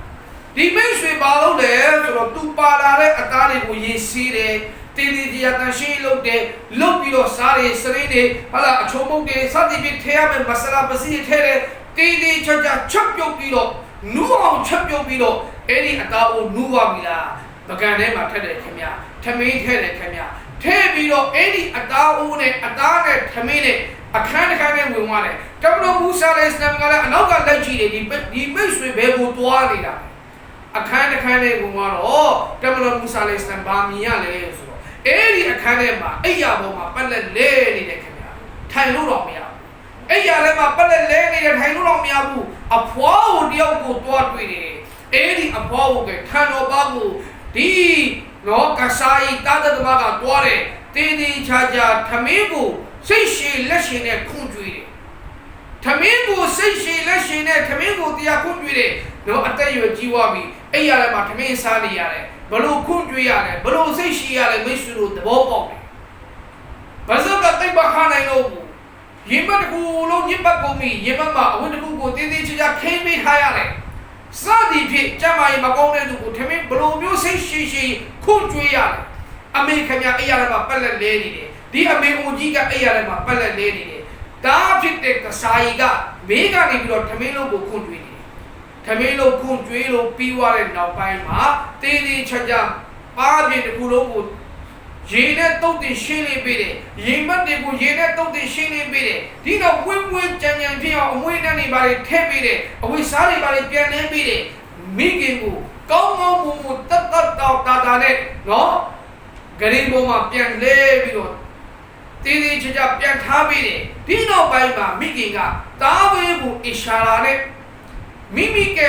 ဒီမိတ်ဆွေပါလို့လေဆိုတော့သူပါလာတဲ့အသားတွေကိုရေးစီးတယ်တင်းတရားတန်ရှင်းလုပ်ပြီးတော့စားတွေစရိတ်တွေဟာလာအချုံမုတ်တွေစသည်ဖြင့်ထဲရမယ်မဆလာပစီထဲတယ်တင်းချာချက်ပြုတ်ပြီးတော့နူးအောင်ချက်ပြုတ်ပြီးတော့အဲ့ဒီအသားကိုနူးသွားပြီလားပကံထဲမှာထက်တယ်ခင်ဗျာထမင်းထဲတယ်ခင်ဗျာထဲပြီးတော့အဲ့ဒီအသားအိုးနဲ့အသားနဲ့ထမင်းနဲ့အခန်းတစ်ခန်းနဲ့ဝင်သွားတယ်တမန်တော်မူဆာအလိုင်စလမ်ကလည်းအနောက်ကလက်ကြည့်တယ်ဒီမိတ်ဆွေဘဲကိုတွားနေတာအခန်းတစ်ခန်းနဲ့ဝင်သွားတော့တမန်တော်မူဆာအလိုင်စလမ်ဘာမြင်ရလဲဆိုတော့အဲ့ဒီအခန်းထဲမှာအိယာပေါ်မှာပက်လက်လဲနေတဲ့ခင်ဗျာထိုင်လို့တော့မရဘူးအိယာထဲမှာပက်လက်လဲနေတဲ့ထိုင်လို့တော့မရဘူးအဖွားကိုတယောက်ကိုတွားတွေ့တယ်အဲ့ဒီအဖွားကိုထန်တော်ပါကိုဒီနော်ကဆိုင်တာတမကတွားတယ်တင်းချာထမင်းကိုစိတ်ရှည်လက်ရှည်နဲ့ခွန့်ကြွေးတယ်ထမင်းကိုစိတ်ရှည်လက်ရှည်နဲ့ထမင်းကိုတရားခွန့်ကြွေးတယ်နော်အသက်ရွယ်ကြီးသွားပြီအိယာထဲမှာထမင်းစားနေရတယ်ဘလို့ခွန့်ကြွေးရတယ်ဘလို့စိတ်ရှိရတယ်မိတ်ဆွေတို့သဘောပေါက်တယ်ဘာစကတိတ်ပါခနိုင်လို့ရေမတ်ကူလုံးညစ်ပတ်ကုန်ပြီရေမတ်မှာအဝတ်တကူကိုတင်းချာခင်းပေးထားရတယ်စသည်ဖြင့်ကျမကြီးမကောင်းတဲ့သူကိုထမင်းဘလို့မျိုးစိတ်ရှိခွန့်ကြွေးရတယ်အမေခင်ဗျာအိယာထဲမှာပက်လက်လဲနေတယ်ဒီအမေဦးကြီးကအိယာထဲမှာပက်လက်လဲနေတယ်ဒါဖြစ်တဲ့ကစားကြီးကမေးကနေပြီးတော့ထမင်းလုံးကိုခွန့်ကြွေးတယ်ထမင်းလုံးခွန့်ကြွေးလို့ပြီးသွားတဲ့နောက်ပိုင်းမှာတင်းချာပါးပြင်းတစ်ခုလုံးကိုရေနဲ့တုတ်တင်ရှင်းလင်းပေးတယ်ရေမတ်တွေကိုရေနဲ့တုတ်တင်ရှင်းလင်းပေးတယ်ဒီတော့ဝင်းကြံဖြစ်အောင်အမွေးနဲ့နေပါလေထည့်ပေးတယ်အဝိစားတွေပါလေပြန်နှင်းပေးတယ်မိခင်ကိုကောင်းမူတက်တာနဲ့နော်ဂရင်းပေါ်မှာပြန်လဲပြီးတော့တင်းချာပြန်ထားပေးတယ်ဒီနောက်ပိုင်းမှာမိခင်ကတားဝဲကိုအရှာလာနဲ့မိက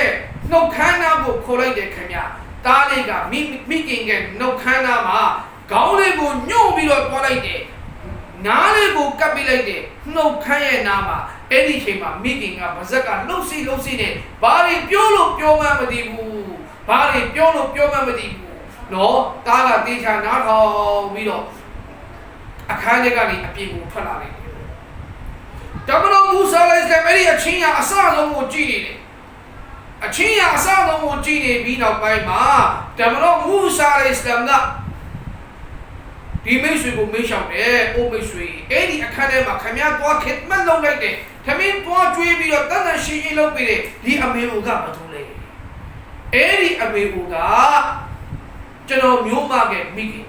နှုတ်ခမ်းနာကိုခေါ်လိုက်တယ်ခင်ဗျာတားလေးကမိခင်ကနှုတ်ခမ်းနာမှာခေါင်းလေးကိုညှို့ပြီးတော့တွားလိုက်တယ်နားလေးကိုကပ်ပြီးလိုက်တယ်နှုတ်ခမ်းရဲ့နားမှာအဲ့ဒီချိန်မှာမိခင်ကပါဇက်ကလှုပ်စီနဲ့ဘာတွေပြောလို့ပြောမှမသိဘူးဘာတွေပြောလို့ပြောမှမသိဘူးနော်တားကတေချာနားထောင်ပြီးတော့အခန်းထဲကနေအပြင်ကိုထွက်လာတယ်တမန်တော်မူဆာအလိုင်စလမ်အဲ့ဒီအချင်းရအစဆုံးကိုကြည့်နေတယ်အချင်းရအစဆုံးကိုကြည့်နေပြီးနောက်ပိုင်းမှာတမန်တော်မူဆာအလိုင်စလမ်ကဒီမိတ်ဆွေကိုမေးလျှောက်တယ်အိုးမိတ်ဆွေအဲ့ဒီအခန်းထဲမှာခမည်းသွားခစ်မတ်လုပ်လိုက်တယ်ခမင်းသွားကျွေးပြီးတော့တန်တန်ရှင်းလုပ်ပြီးတယ်ဒီအမေကဘာလို့လဲအဲ့ဒီအမေကကျွန်တော်မျိုးမကမိခင်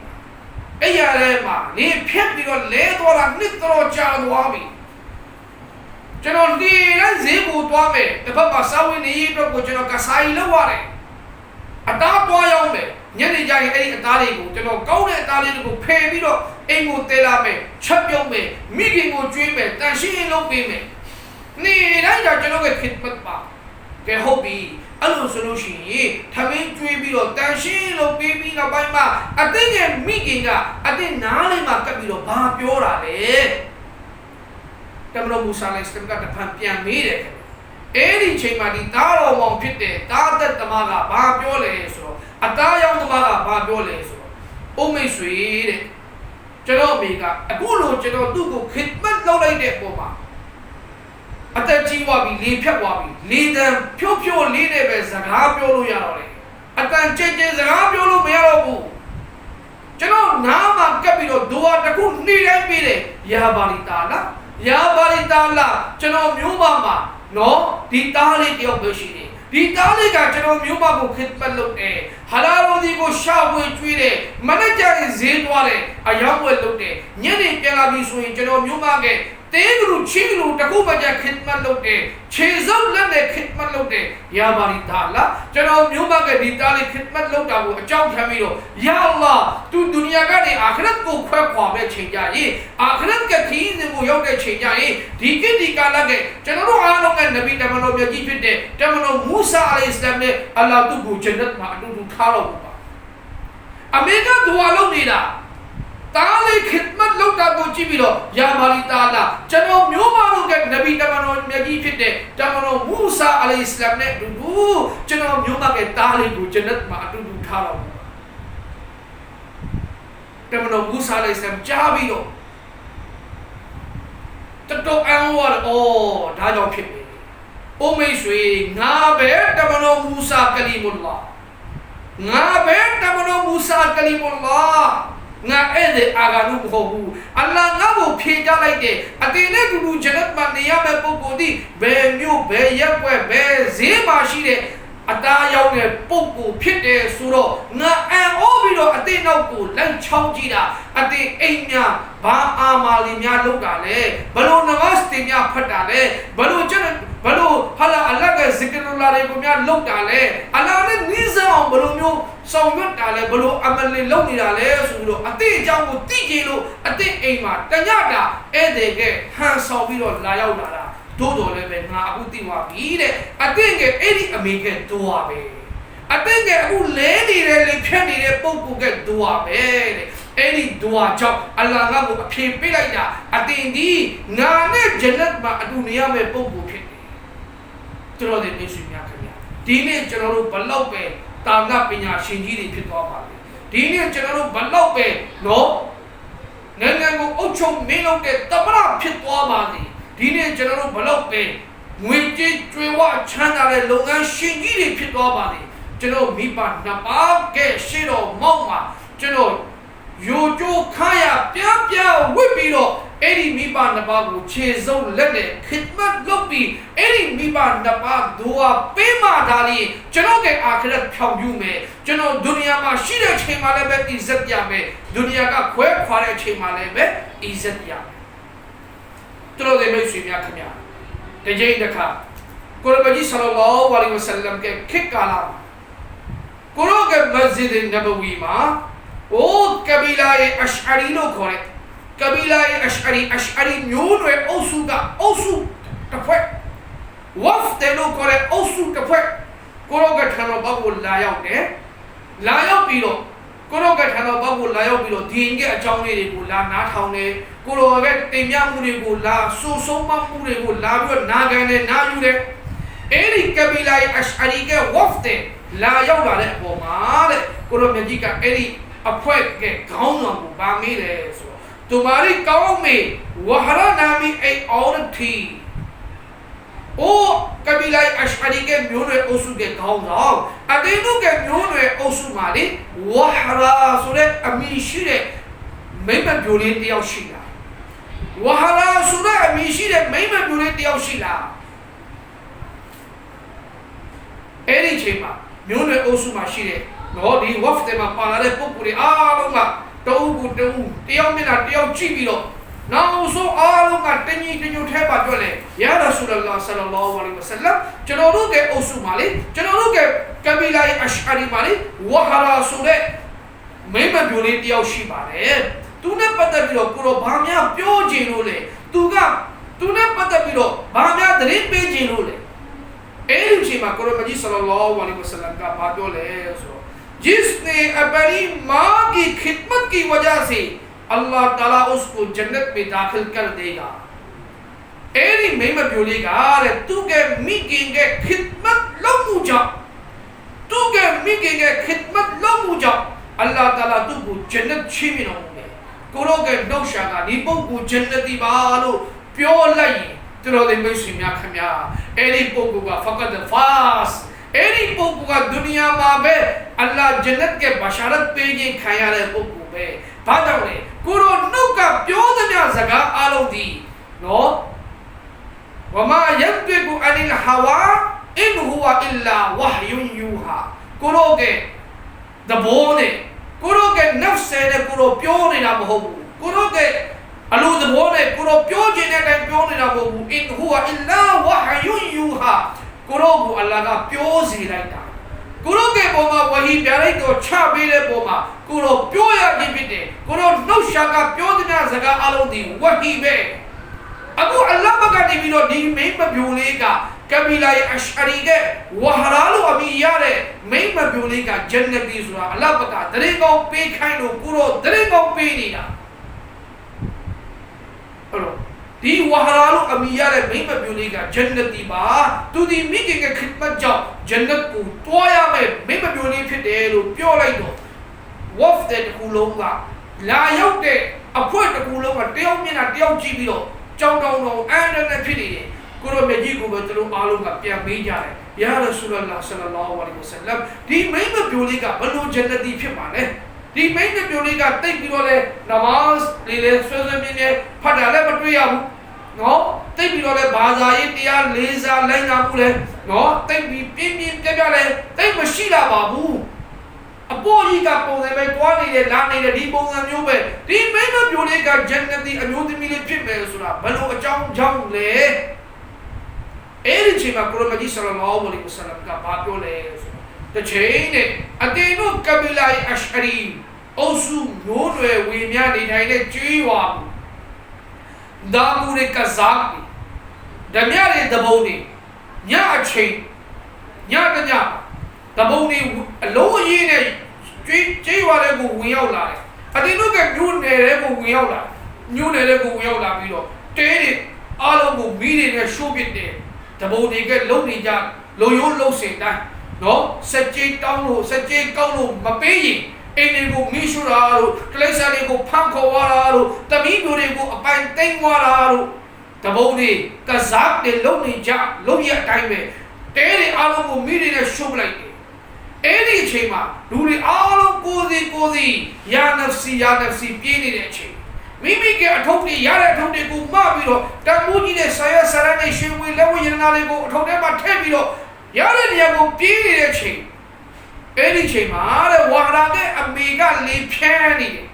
အဲ့ရထဲမှာနေဖြတ်ပြီးတော့လဲသွားတာနှစ်တော်ကြာသွားပြီကျွန်တော်ဒီနဲ့ဈေးကိုသွားမယ်တစ်ဖက်မှာစာဝင်နေရတော့ကိုကျွန်တော်ကစားလောက်ရတယ်အသားသွားရောက်မယ်ညနေကျရင်အဲ့ဒီအသားတွေကိုကျွန်တော်ကောင်းတဲ့အသားလေးတွေကိုဖယ်ပြီးတော့အိမ်ကိုတဲလာမယ်ချက်ပြုတ်မယ်မိခင်ကိုကျွေးမယ်တန်ရှင်းလုပ်ပေးမယ်နေတိုင်းကကျွန်တော်ကခစ်ပတ်ပါကဲဟုတ်ပြီအဲ့လိုဆိုလို့ရှိရင်ထမင်းကျွေးပြီးတော့တန်ရှင်းလုပ်ပေးပြီးနောက်ပိုင်းမှာအတင်းရဲ့မိခင်ကအတင်းနားလေးမှာကပ်ပြီးတော့ဘာပြောတာလဲတမန်တော်မူဆာအလိုင်စလမ်ကတဖန်ပြန်မေးတယ်အဲ့ဒီချိန်မှာဒီသားတော်မောင်ဖြစ်တဲ့သားသက်သမားကဘာပြောလဲဆိုတော့အသားရောင်းသမားကဘာပြောလဲဆိုတော့အုံးမိတ်ဆွေတဲ့ကျွန်တော်မိကအခုလိုကျွန်တော်သူ့ကိုခစ်မတ်လုပ်လိုက်တဲ့ပုံမှာအသက်ကြီးသွားပြီလေဖြတ်သွားပြီလေတံဖြိုးလေးနဲ့ပဲစကားပြောလို့ရတော့တယ်အတန်ကျဲစကားပြောလို့မရတော့ဘူးကျွန်တော်နားမှာကပ်ပြီးတော့ဒူဝါတစ်ခုနှိမ့်တိုင်းပေးတယ်ယာဘာလီတာလာကျွန်တော်မျိုးမမှာနော်ဒီသားလေးတယောက်ပဲရှိတယ် ဒီသားလေးကကျွန်တော်မျိုးမကိုခစ်ပတ်လုပ်တယ်ဟာလာရိုဒီကိုရှာဖွေကျွေးတယ်မနေ့ကျရင်ဈေးသွားတယ်အယောက်ဝယ်လုပ်တယ်ညနေပြန်လာပြီဆိုရင်ကျွန်တော်မျိုးမကတေးကလူချင်းလူတကူမကြခစ်ပတ်လုပ်တယ်ခြေစုပ်လက်နဲ့ခစ်ပတ်လုပ်တယ်ယာဘာလီဒါလာကျွန်တော်မျိုးမကဒီသားလေးခစ်ပတ်လုပ်တာကိုအကြောင်းခံပြီးတော့ယာအလ္လာဟ်သူဒုနီယာကနေအာခရတ်ကိုခွဲခွာမဲ့ချိန်ကြရင်အာခရတ်ကခီးစဉ်ကိုရောက်တဲ့ချိန်ကြရင်ဒီကိဒီကာလကကျွန်တော်တို့အားလုံးကနဗီတမန်တော်မြတ်ကြီးဖြစ်တဲ့တမန်တော်မူဆာအလိုင်ဟိစလမ်နဲ့အလ္လာဟ်သူ့ကိုဂျန်နတ်မှာအတူတူထားတော့ပါအမေကဒူဝါလုပ်နေတာတားလေးခစ်မတ်လုပ်တာကိုကြည့်ပြီးတော့ယာမာလီတာလာကျွန်တော်မျိုးမတို့ကနဗီတမန်တော်မြတ်ကြီးဖြစ်တဲ့တမန်တော်မူဆာအလိုင်ဟိစလမ်နဲ့အတူတူကျွန်တော်မျိုးမကတားလေးကိုဂျန်နတ်မှာအတူတူထားတော့တမန်တော်မူဆာအလိုင်ဟိစလမ်ကြားပြီးတော့တော်အံဝါအော်ဒါကြောင့်ဖြစ်ပြီ။အိုမိတ်ဆွေငါပဲတမန်တော်မူဆာကလီမုလ္လာငါပဲတမန်တော်မူဆာကလီမုလ္လာငါအဲ့ဒီအာဂါနုမဟုတ်ဘူးအလ္လာဟ်ငါ့ကိုဖြေကြလိုက်တယ်အတင်းနဲ့ကူဂျနတ်မှာနေရမယ့်ပုဂ္ဂိုလ်ဒီဘယ်မျိုးဘယ်ရက်ွက်ဘယ်ဈေးမှာရှိတဲ့အတားရောက်တဲ့ပုဂ္ဂိုလ်ဖြစ်တယ်ဆိုတော့ငါအံ့ဩပြီးတော့အတင်းနောက်ကိုလိုက်ချောင်းကြည့်တာအတင်းအိမ်များဘာအာမာလီများလုပ်တာလဲဘလို့နမတ်တင်များဖတ်တာလဲဘလို့ကျွန်တော်ဘလို့ဟာလာအလ္လာဟ်ရဲ့ဇစ်ကရုလာတွေကိုများလုပ်တာလဲအလ္လာဟ်နဲ့နီးစပ်အောင်ဘလို့မျိုးဆောင်ရွက်တာလဲဘလို့အမလီလုပ်နေတာလဲဆိုပြီးတော့အတင်းအကြောင်းကိုသိကြလို့အတင်းအိမ်မှာတညတာဧည့်သည်ကဟန်ဆောင်ပြီးတော့လာရောက်လာတာတို့တော်လည်းပဲငါအခုသိသွားပြီတဲ့အတင်းကအဲ့ဒီအမေကတိုးပါပဲအတင်းကအခုလဲနေတယ်လေဖြတ်နေတဲ့ပုံကူကတိုးပါပဲတဲ့အဲ့ဒီဒူအာကြောင့်အလ္လာဟ်ငါ့ကိုအဖြေပေးလိုက်တာအတင်းဒီငါနဲ့ဂျန်နတ်မှာအတူနေရမယ့်ပုံကူဖြစ်တယ်ကျွန်တော်တို့မိတ်ဆွေများခင်ဗျာဒီနေ့ကျွန်တော်တို့ဘလောက်ပဲတာငါပညာရှင်ကြီးတွေဖြစ်သွားပါလေဒီနေ့ကျွန်တော်တို့ဘလောက်ပဲနော်နိုင်ငံကိုအုပ်ချုပ်မင်းလုပ်တဲ့တပရဖြစ်သွားပါလေဒီနေ့ကျွန်တော်တို့ဘလောက်ပဲငွေကြေးကျွေးဝချမ်းသာတဲ့လုပ်ငန်းရှင်ကြီးတွေဖြစ်သွားပါလေကျွန်တော်မိဘနှစ်ပါးကရှေ့တော်မောက်မှာကျွန်တော်ရိုးကျိုးခါရပြပြဝစ်ပြီးတော့အဲ့ဒီမိဘနှစ်ပါးကိုခြေစုပ်လက်နဲ့ခစ်မတ်လုပ်ပြီးအဲ့ဒီမိဘနှစ်ပါးဒူဝါပေးမှဒါလေးကျွန်တော်ကအာခရတ်ဖြောင်ပြူမယ်ကျွန်တော်ဒုနီယာမှာရှိတဲ့ချိန်မှာလည်းပဲအီဇတ်ရမယ်ဒုနီယာကခွဲခွာတဲ့ချိန်မှာလည်းပဲအီဇတ်ရမယ်တို့လည်းမိတ်ဆွေများခင်ဗျာတကြိမ်တစ်ခါကိုရမကြီးဆလ္လာလာဟူအလိုင်ဝါဆလမ်ကခေတ်ကာလကိုရောကမစဂျစ်နဘဝီမှာအိုကဘီလာရဲ့အရှအရီလို့ခေါ်တဲ့ကဘီလာရဲ့အရှအရီမျိုးတွေအုပ်စုကအုပ်စုတစ်ဖွဲ့ဝဖ်တယ်လို့ခေါ်တဲ့အုပ်စုတစ်ဖွဲ့ကိုရောကထံတော်ဘောက်ကိုလာရောက်တယ်လာရောက်ပြီးတော့ကိုရောကထံတော်ဘောက်ကိုလာရောက်ပြီးတော့ဒီငယ်အကြောင်းလေးတွေကိုလာနားထောင်တယ်ကိုရောကတင်ပြမှုတွေကိုလာစိုးဆုံးမမှုတွေကိုလာပြီးတော့နာခံတယ်နာယူတယ်အဲ့ဒီကဘီလာရဲ့အရှအရီကဝဖ်တယ်လာရောက်လာတဲ့အပေါ်မှာတဲ့ကိုရောမြကြီးကအဲ့ဒီအဖွဲ့ကခေါင်းဆောင်ကိုဗာမေးတယ်ဆိုတော့तुम्हारी कौम में वहरा नामी एक औरत थी ओ कबीला अशअरी के म्योने ओसु के गांव जाओ अदेनु के म्योने ओसु मारे वहरा सुरे अमीशिरे मैंने ब्योले दिया शिला वहरा सुरे अमीशिरे मैंने ब्योले दिया शिला एरी चेमा म्योने ओसु माशिरे नो दी वफ्ते मा पारे पुकुरे आलुंगाတူဘူးတူတယောက်မျက်နှာတယောက်ကြည့်ပြီးတော့နောက်ဆုံးအားလုံးကတညီတညွတ်ထဲပါကြွလဲယာရဆူလလာဆလလောဝါလီဝဆလမ်ကျွန်တော်တို့ကအုပ်စုမှာလေကျွန်တော်တို့ကကဘီလာအရှအရီမှာလေဝဟာရာဆိုတဲ့မိမပြိုလေးတယောက်ရှိပါတယ်သူနဲ့ပတ်သက်ပြီးတော့ကိုတော့ဘာများပြောချင်လို့လဲသူနဲ့ပတ်သက်ပြီးတော့ဘာများသတင်းပေးချင်လို့လဲအဲ့ဒီအချိန်မှာကိုရမကြီးဆလလောဝါလီဝဆလမ်ကဘာပြောလဲဆိုजिसने अपनी माँ की खिदमत की वजह से अल्लाह ताला उसको जन्नत में दाखिल कर देगा एरी में बोलेगा अरे तू के मीकेंगे खिदमत लो मुझा तू के मीकेंगे खिदमत लो मुझा अल्लाह ताला तू को जन्नत छीमी न होंगे कोरो के नौशागा निपो को जन्नती बालो प्योर लाई तेरो दे में सिम्या खम्या एरी पोको का फकत फास एरी पोको का दुनिया में बे अल्लाह जन्नत के बशारत पे ये खाया रे पोको बे भाजाओ रे कुरो नुका प्योद म्या जगा आलो दी नो वमा यंतिकु अनिल हवा in huwa illa wahyun yuha ကိုရောကသဘောနဲ့ကိုရောက nafs နဲ့ကိုရောပြောနေတာမဟုတ်ဘူးကိုရောကအလိုသဘောနဲ့ကိုရောပြောခြင်းတဲ့အတိုင်းပြောနေတာမဟုတ်ဘူး in huwa illa wahyun yuha ကိုရောကိုအလ္လာဟ်ကပြောစေလိုက်တာကိုရောကပေါ်မှာဝဟီပြလိုက်တော့ချပေးတဲ့ပေါ်မှာကိုရောပြောရခြင်းဖြစ်တယ်ကိုရောနှုတ်ရှာကပြောတဲ့စကားအလုံးဒီဝဟီပဲအခုအလ္လာဟ်ဘက်ကနေပြီးတော့ဒီမိမပြိုလေးကကဘီလာရဲ့အရှအရီကဝဟရာလို့အမည်ရတဲ့မိမပြိုလေးကဂျန်နတီဆိုတာအလ္လာဟ်ဘက်ကတရင်ကောင်းပေးခိုင်းလို့ကိုရောတရင်ကောင်းပေးနေတာအဲ့တော့ဒီဝဟရာလို့အမည်ရတဲ့မိမပြိုလေးကဂျန်နတီပါသူဒီမိခင်ကခစ်မတ်ကြောင့်ဂျန်နတ်ကိုတွားရမယ်မိမပြိုလေးဖြစ်တယ်လို့ပြောလိုက်တော့ဝဖ်တဲ့တကူလုံးကလာရောက်တဲ့အဖွဲတကူလုံးကတယောက်မျက်နှာတယောက်ကြည့်ပြီးတော့ကြောင်တောင်တော်အန်ဒနဲ့ဖြစ်နေတယ်ကိုရောမြတ်ကြီးကိုပဲသူတို့အားလုံးကပြန်ပေးကြတယ်ယာရဆူလလာဆလလာဟူအလိုင်းဝါဆလမ်ဒီမိမပြိုလေးကဘယ်လိုဂျန်နတီဖြစ်ပါလဲဒီမိမပြိုလေးကတိတ်ပြီးတော့လဲနမတ်လေးလဲဆွေးဆွေးမြင်းနဲ့ဖတ်တာလည်းမတွေ့ရဘူးနော်တိတ်ပြီးတော့လဲဘာသာရေးတရားလေးစားလိုက်နာမှုလဲနော်တိတ်ပြီးပြင်းပြင်းပြပြလဲတိတ်မရှိလာပါဘူးအပေါ်ကြီးကပုံစံပဲတွားနေတယ်လာနေတယ်ဒီပုံစံမျိုးပဲဒီမိမပြိုလေးကဂျန်နတီအမျိုးသမီးလေးဖြစ်မယ်ဆိုတာဘယ်လိုအကြောင်းကြောင့်လဲအဲ့ဒီချိန်မှာကိုရမကြီးဆလ္လာလာဟူအလိုင်းဝါဆလမ်ကဘာပြောလဲဆိုတော့တချိန်နဲ့အတင်းတို့ကဘီလာအရှအရီအုပ်စုမျိုးတွေဝေများနေထိုင်တဲ့ကျွေးဝါဒါမူရကဇာတ်ဓမြရဲ့တဘုံတွေညအချိန်ညတညတဘုံတွေအလုံးအရေးနဲ့ကျွေးဝါတဲ့ကိုဝင်ရောက်လာတယ်အတင်းတို့ကမျိုးနယ်တဲ့ကိုဝင်ရောက်လာမျိုးနယ်တဲ့ကိုဝင်ရောက်လာပြီးတော့တဲတွေအားလုံးကိုမီးတွေနဲ့ရှိုးပစ်တယ်တဘုံတွေကလုံနေကြလုံရိုးလုံစင်တိုင်းနော်စက်ကြေးတောင်းလို့စက်ကြေးကောက်လို့မပေးရင်အိမ်တွေကိုမီးရှို့တာတို့ကလေးစားတွေကိုဖမ်းခေါ်သွားတာတို့တမီးမျိုးတွေကိုအပိုင်သိမ်းသွားတာတို့တဘုံတွေကစားတွေလုံနေကြလုံရအတိုင်းပဲတဲတွေအားလုံးကိုမီးတွေနဲ့ရှို့ပလိုက်တယ်အဲ့ဒီအချိန်မှာလူတွေအားလုံးကိုစီယာနဖ်စီပြေးနေတဲ့အချိန်မိမိကအထုပ်တွေရတဲ့အထုပ်တွေကိုမှပြီးတော့တန်မိုးကြီးတဲ့ဆာရဆာရနဲ့ရှင်ဝေလက်ဝဲရနာတွေကိုအထုပ်ထဲမှာထည့်ပြီးတော့ရတဲ့နေရာကိုပြေးနေတဲ့အချိန်အဲ့ဒီချိန်မှာတဲ့ဝါရာတဲ့အမေကလေဖြန်းနေတယ်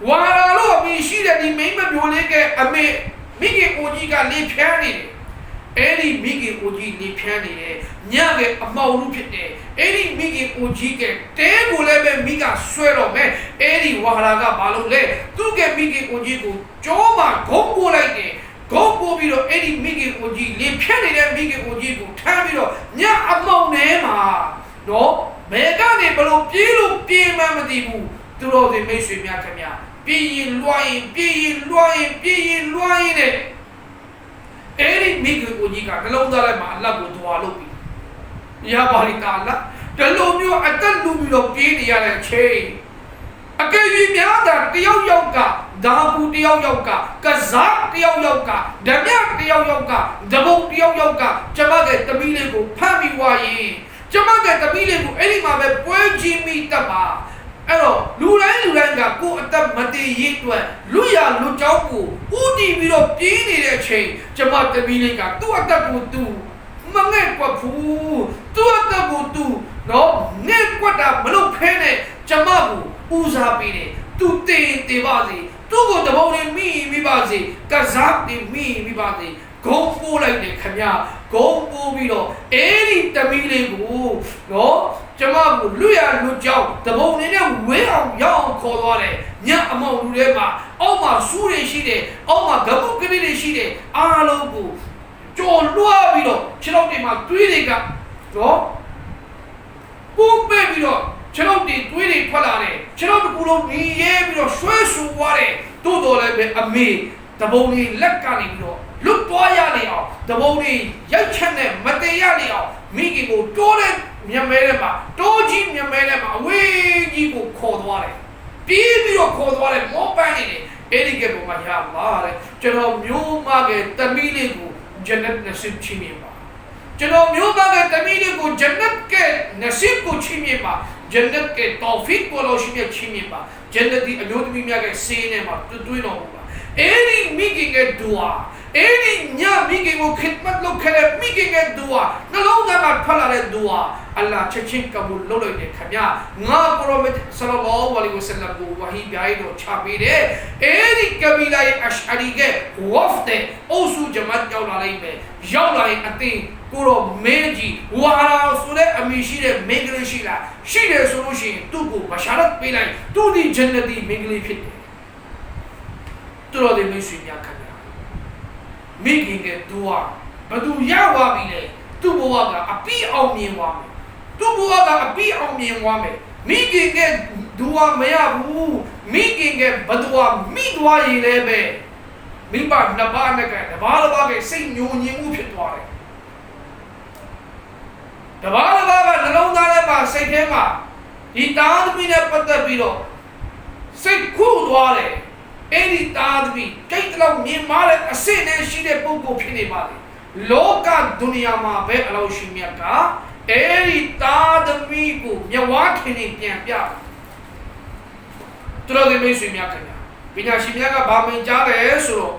ဝါရာလို့အမေရှိတဲ့ဒီမိမပြိုလေးကအမေမိခင်ကိုကြီးကလေဖြန်းနေတယ်အဲ့ဒီမိခင်ကိုကြီးလေဖြန်းနေတယ်ညကအမောင်လူဖြစ်တယ်အဲ့ဒီမိခင်ကိုကြီးကတဲကိုလည်းပဲမိကဆွဲတော့မယ်အဲ့ဒီဝါရာကဘာလို့လဲသူ့ကမိခင်ကိုကြီးကိုကြောမှာဂုံးပို့လိုက်တယ်ဂုံးပို့ပြီးတော့အဲ့ဒီမိခင်ကိုကြီးလေဖြန်းနေတဲ့မိခင်ကိုကြီးကိုထမ်းပြီးတော့ညအမောင်ထဲမှာနော်ဘယ်ကနေဘလို့ပြေးလို့ပြေးမှမသိဘူးသူတို့ဒီမိတ်ဆွေများခင်ဗျာပြေးရင်လွှားရင်ပြေးရင်လွှားရင်ပြေးရင်လွှားရင်တဲ့အဲ့ဒီမိခင်ကိုကြီးကနှလုံးသားထဲမှာအလတ်ကိုတွားလို့ပြီးရပါလိကာလာတလူမျိုးအတက်လူပြီးတော့ပြေးနေရတဲ့အချိန်အကယ်၍များတာတယောက်ယောက်ကဒါဘူတယောက်ယောက်ကကစားတယောက်ယောက်ကဓမြတယောက်ယောက်ကဒဘုံတယောက်ယောက်ကကျမရဲ့တမီးလေးကိုဖမ်းပြီးွားရင်ကျမကတပီးလေးကိုအဲ့ဒီမှာပဲပွဲချင်းမိတတ်ပါအဲ့တော့လူတိုင်းကကိုယ်အသက်မတည်ရည်အတွက်လူရလူเจ้าကိုဥတီပြီးတော့ပြေးနေတဲ့အချိန်ကျမတပီးလေးကသူ့အသက်ကိုသူမငဲ့ကွက်ဘူးသူ့အသက်ကိုသူနော်ငဲ့ကွက်တာမလုပ်ဖဲနဲ့ကျမကိုဦးစားပေးတယ်သူတင်ပါစေသူ့ကိုတဘုံလေးမိပါစေကစားတင်မိပါစေဂုံးပိုးလိုက်တယ်ခင်ဗျာဂုံးပိုးပြီးတော့အဲ့ဒီတမီးလေးကိုနော်ကျမကိုလူရလူကြောင်းတဘုံနေနဲ့ဝဲအောင်ရောက်အောင်ခေါ်သွားတယ်ညအမောင်လူထဲမှာအောက်မှာစူးတွေရှိတယ်အောက်မှာဂမုတ်ကလေးတွေရှိတယ်အားလုံးကိုကြော်လွှားပြီးတော့ခြေထောက်တွေမှာတွေးတွေကနော်ပုံပဲပြီးတော့ခြေထောက်တွေတွေးတွေထွက်လာတယ်ခြေထောက်တစ်ခုလုံးမြည်ရဲပြီးတော့ဆွဲဆူသွားတယ်တိုးတော်လည်းပဲအမေတဘုံလေးလက်ကနေပြီးတော့လွတ်သွားရလေအောင်တဘုံလေးရိုက်ချက်နဲ့မတည်ရလေအောင်မိခင်ကိုတိုးတဲ့မြမဲထဲမှာတိုးကြီးမြမဲထဲမှာအဝေးကြီးကိုခေါ်သွားတယ်ပြေးပြီးတော့ခေါ်သွားတယ်မောပန်းနေတယ်အဲ့ဒီကပုံမှာရပါတဲ့ကျွန်တော်မျိုးမကတမီးလေးကိုဂျန်နတ်နဆစ်ချီမြင်ပါကျွန်တော်မျိုးမကတမီးလေးကိုဂျန်နတ်ကနဆစ်ကိုချီမြင်ပါဂျန်နတ်ကတောဖီကိုလို့ရှိမြချီမြင်ပါဂျန်နတ်ဒီအမျိုးသမီးများကစေးနေမှာတွေ့တော့ပါအဲ့ဒီမိခင်ကဒူအာအဲ့ဒီညမိခင် ကိုခစ်မတ်လုပ်ခဲ့တဲ့မိခင်ရဲ့ဒူဝါနှလုံးသားမှာထွက်လာတဲ့ဒူဝါအလ္လာဟ်ချက်ချင်းကဘူလုပ်လိုက်တယ်ခင်ဗျာငါပရိုဖက်ဆလ္လာလာဟူအလိုင်ဝါဆလမ်ကိုဝါဟီပြိုင်တော့ချပေးတယ်အဲဒီကဘီလာရဲ့အရှအရီကဝဖ်တဲ့အိုဆူဂျမတ်ရောက်လာလိုက်မယ်ရောက်လာရင်အတင်းကိုရောမင်းကြီးဝါရာဆိုတဲ့အမည်ရှိတဲ့မင်္ဂလာရှိလားရှိတယ်ဆိုလို့ရှိရင်သူ့ကိုဘရှာရတ်ပေးလိုက်သူဒီဂျန်နတီမင်္ဂလာဖြစ်တယ်သူတော်တွေမရှိများခင်ဗျာမိခင်ကဒူဝါဘသူရောက်သွားပြီလေသူ့ဘဝကအပြည့်အောင်မြင်သွားမယ်သူ့ဘဝကအပြည့်အောင်မြင်သွားမယ်မိခင်ကဒူဝါမရဘူးမိခင်ကဘဒူဝါမိသွားရင်လည်းပဲမိဘနှစ်ပါးနဲ့ကတဘာတစ်ပါးကစိတ်ညှို့ညင်မှုဖြစ်သွားတယ်တဘာတစ်ပါးကနှလုံးသားထဲမှာစိတ်ထဲမှာဒီတာသမီးနဲ့ပတ်သက်ပြီးတော့စိတ်ခုသွားတယ်အဲ့ဒီတာသမီးကြိတ်တော့မြင်မာတဲ့အစစ်နဲ့ရှိတဲ့ပုဂ္ဂိုလ်ဖြစ်နေပါလေလောကဒုနီယာမှာပဲအလောရှိမြတ်ကအဲ့ဒီတာသမီးကိုမြဝါခင်နေပြန်ပြသူတို့တွေမိတ်ဆွေများခင်ဗျာပညာရှင်များကဗာမင်ကြားတယ်ဆိုတော့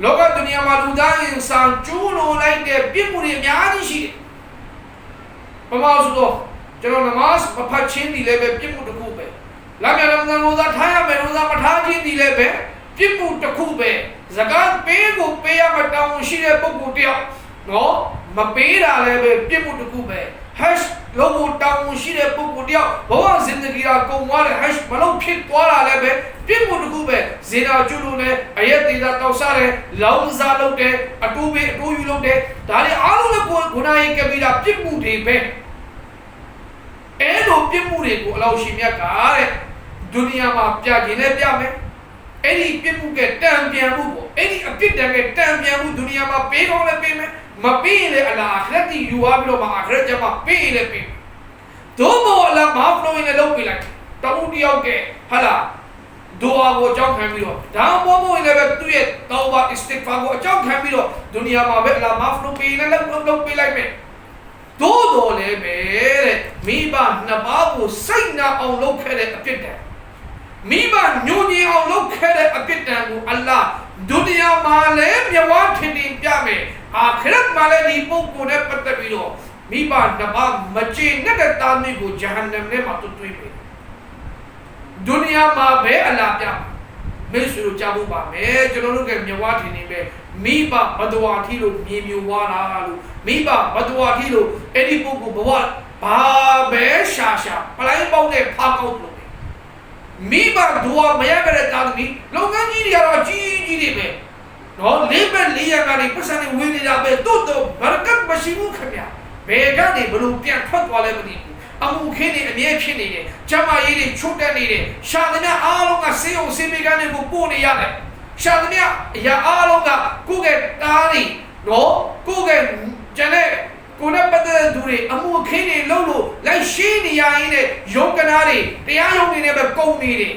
လောကဒုနီယာမှာလူသားအင်ဆန်ကျူးလွန်လိုက်တဲ့ပြစ်မှုတွေအများကြီးရှိတယ်။ဘာလို့ဆိုတော့ကျွန်တော်နမတ်မဖတ်ခြင်းဒီလည်းပဲပြစ်မှုတစ်ခုပဲ။လာမြန်ရမဇန်ရိုဇာထားရမယ်ရိုဇာမထားခြင်းဒီလည်းပဲပြစ်မှုတစ်ခုပဲ။ဇကာတ်ပေးကိုပေးရမတောင်းရှိတဲ့ပုဂ္ဂိုလ်တယောက်နော်မပေးတာလည်းပဲပြစ်မှုတစ်ခုပဲ။ hash လောကတောင်းရှိတဲ့ပုဂ္ဂိုလ်တယောက်ဘဝဇင်ဒဂီရာကုန်သွားတဲ့ hash မလုံးဖြစ်သွားတာလည်းပဲပြစ်မှုတစ်ခုပဲဇေနာကျူးလို့လည်းအယက်သေးတာတောက်စားတယ်လောင်းစားလုပ်တယ်အတူပေးအတူယူလုပ်တယ်ဒါတွေအားလုံးလည်းဂုဏရေးကပြီးတာပြစ်မှုတွေပဲအဲ့လိုပြစ်မှုတွေကိုအလောရှိမြတ်ကတဲ့ဒုနီယာမှာပြခြင်းနဲ့ပြမယ်အဲ့ဒီပြစ်မှုကတံပြန်မှုပေါ့အဲ့ဒီအပြစ်တံကတံပြန်မှုဒုနီယာမှာပေးကောင်းလည်းပေးမယ်မပေးရင်လည်းအလားအခရက်တီယူသွားပြီးတော့မှအခရက်ကျမှပေးရင်လည်းပေးမယ်ဒုမောအလားမဖလို့ရင်လည်းလုပ်ပေးလိုက်တောင်းတယောက်ကဟာလားဒူအာကိုအကြောင်းခံပြီးတော့ဒါမှမဟုတ်လည်းပဲသူ့ရဲ့တောဘာအစ္စတစ်ဖာကိုအကြောင်းခံပြီးတော့ဒုနီယာမှာပဲအလားမဖလို့ပေးရင်လည်းလုပ်ပေးလိုက်မယ်သို့တော်လည်းပဲတဲ့မိဘနှစ်ပါးကိုစိတ်နာအောင်လုပ်ခဲ့တဲ့အပြစ်ဒဏ်မိဘညှို့ညင်အောင်လုပ်ခဲ့တဲ့အပြစ်ဒဏ်ကိုအလ္လာဟ်ဒုနီယာမှာလည်းမြဝထင်တင်ပြမယ်အာခရတ်မှာလည်းဒီပုဂ္ဂိုလ်နဲ့ပတ်သက်ပြီးတော့မိဘနှစ်ပါးမကျေနပ်တဲ့တာမီးကိုဂျဟန္နမ်ထဲမှာတွေ့မယ်ဒုနီယာမှာပဲအလ္လာဟ်ပြမိတ်ဆွေတို့ကြားဖို့ပါမယ်ကျွန်တော်တို့ကမြဝထင်နေပဲမိဘဘဒဝါထီလို့မြေမြူဝါလာလို့မိဘဘဒဝါထီလို့အဲ့ဒီပုဂ္ဂိုလ်ဘဝဘာပဲရှာပလိုင်းပေါက်တဲ့ဖားကောက်လို့မိဘဒဝါမရကြတဲ့တာသမီးလုပ်ငန်းကြီးတွေကတော့ကြီးတွေပဲနော်လေးပဲလေးရကနေပတ်စံနေဝေးနေတာပဲတိုးဘာကတ်မရှိဘူးခင်ဗျာဘယ်ကနေဘလို့ပြန်ထွက်သွားလဲမသိဘူးအမှုခင်းနေအမြဲဖြစ်နေတယ်ကျမကြီးတွေချုပ်တက်နေတယ်ရှာသမျှအားလုံးကစေးအောင်စေးမေကနေကိုပို့နေရတယ်ရှာသမျှအရာအားလုံးကကိုယ့်ကတားနေနော်ကိုယ့်ကကျန်တဲ့ကိုယ်နဲ့ပတ်သက်တဲ့သူတွေအမှုခင်းနေလို့လိုက်ရှင်းနေရရင်တဲ့ယုံကနာတွေတရားယုံနေနဲ့ပဲကုန်နေတယ်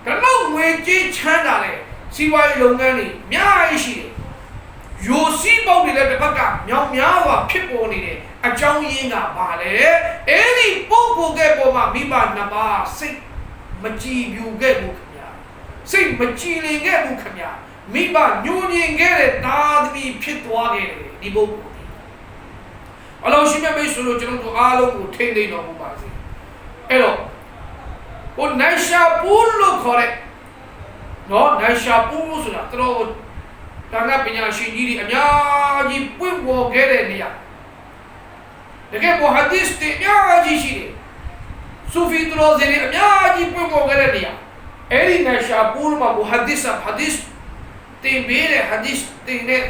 ဒါတော့ငွေကြေးချမ်းသာတယ်စီးပွားရေးလုပ်ငန်းတွေအများကြီးရှိတယ်ယိုစီးပေါက်တွေလည်းတစ်ဖက်ကမြောင်များစွာဖြစ်ပေါ်နေတယ်အကြောင်းရင်းကဘာလဲအဲ့ဒီပုဂ္ဂိုလ်ကပေါ်မှာမိဘနှစ်ပါးစိတ်မကြည်ပြူခဲ့ဘူးခင်ဗျာစိတ်မကြည်လင်ခဲ့ဘူးခင်ဗျာမိဘညှို့ညင်ခဲ့တဲ့သာသမီဖြစ်သွားခဲ့တယ်ဒီပုဂ္ဂိုလ်အလောရှိမြတ်မိတ်ဆွေတို့ကျွန်တော်တို့အားလုံးကိုထိန်းသိမ်းတော်မူပါစေအဲ့တော့ဟိုနိုင်ရှာပူလို့ခေါ်တဲ့နော်နိုင်ရှာပူဆိုတာတော်ဒါနပညာရှင်ကြီးတွေအများကြီးပွင့်ပေါ်ခဲ့တဲ့နေရာတကယ်ကိုဟာဒီစ်တွေအများကြီးရှိတယ်ဆူဖီတော်စင်တွေအများကြီးပွင့်ပေါ်ခဲ့တဲ့နေရာအဲ့ဒီနိုင်ရှာပူမှာကိုဟာဒီစ်တင်ပေးတဲ့ဟာဒီစ်တင်တဲ့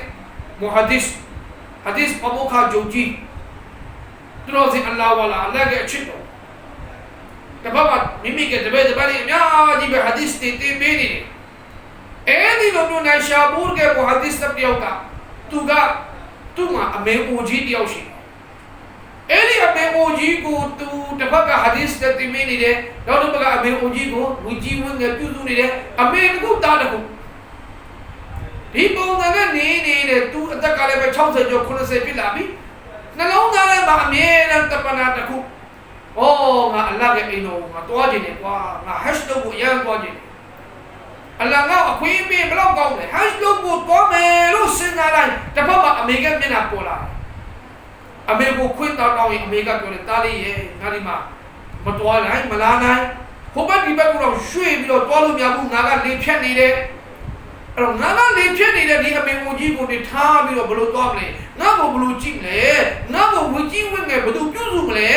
မိုဟာဒီစ်ပမောခါဂျိုကြီးတော်စင်အလ္လာဟ်ဝါလာအလ္လာဟ်ရဲ့အချစ်တော်တပတ်မှာမိမိကတပည့်တွေအများကြီးပဲဟာဒီစ်တင်ပေးနေတယ်အဲ့ဒီလိုမျိုးနိုင်ရှာဘူးကကိုဟာဒီစ်တယောက်ကသူ့မှာအမေအိုကြီးတယောက်ရှိတယ်အဲ့ဒီအမေအိုကြီးကိုသူတစ်ဖက်ကဟာဒီစ်တင်ပေးနေတယ်နောက်တစ်ဖက်ကအမေအိုကြီးကိုလူကြီးဝင်းနဲ့ပြုစုနေတယ်အမေကတားတယ်ဒီပုံစံနဲ့နေတဲ့သူအသက်ကလည်းပဲ60ကျော်80ဖြစ်လာပြီနှလုံးသားထဲမှာအမြဲတမ်းတပနာတစ်ခုဩငါအလ္လာဟ်ရဲ့အိမ်တော်ငါတွားခြင်းနဲ့ကွာငါဟက်ရှ်လုပ်ကိုအရန်တွားခြင်းအလ္လာဟ်ကအခွင့်အရေးဘယ်လောက်ကောင်းလဲဟက်ရှ်လုပ်ကို တပတ်မှာအမေကမျက်နှာပေါ်လာတယ်အမေကိုခွင့်တောင်းရင်အမေကပြောတယ်တားလေးရဲ့ငါဒီမှာမတွားနိုင်မလာနိုင်ဟိုဘက်ဒီဘက်ကတော့ရွှေ့ပြီးတော့တွားလို့မရဘူးငါကလေဖြတ်နေတယ်အဲ့တော့ငါကလေဖြတ်နေတဲ့ဒီအမေကိုကြီးကိုနေထားပြီးတော့ဘလို့တွားမလဲငါ့ကိုဘလို့ကြည့်မလဲငါ့ကိုဝကြီးဝင့်ငယ်ဘယ်သူပြုစုမလဲ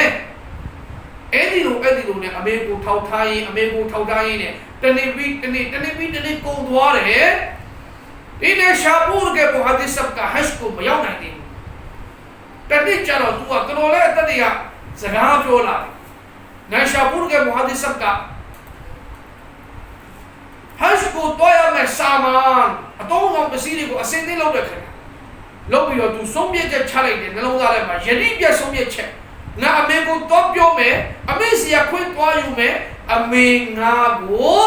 အဲ့ဒီလိုနဲ့အမေကိုထောက်ထားရင်နဲ့တနေ့ပြီးတနေ့ကုန်သွားတယ်ဒီနေ့ရှာပူရके मुहद्दिस सब का हज को မရောက်နိုင်သေးဘူးတနေ့ကျတော့ तू ကတော်လဲအတ္တရစကားပြောလာနိုင်ရှာပူရके मुहद्दिस सब का हज को တော့ရမယ်စာမန်အတော်ငောင်ပစ္စည်းတွေကိုအစင်းသိလောက်တဲ့ခင်လောက်ပြီးတော့ तू ဆုံးဖြတ်ချက်ချလိုက်တယ်နှလုံးသားထဲမှာယတိပြတ်ဆုံးဖြတ်ချက်ငါအမေကိုတော့ပြောမယ်အမေစီကခွင့်သွားယူမယ်အမေငါကို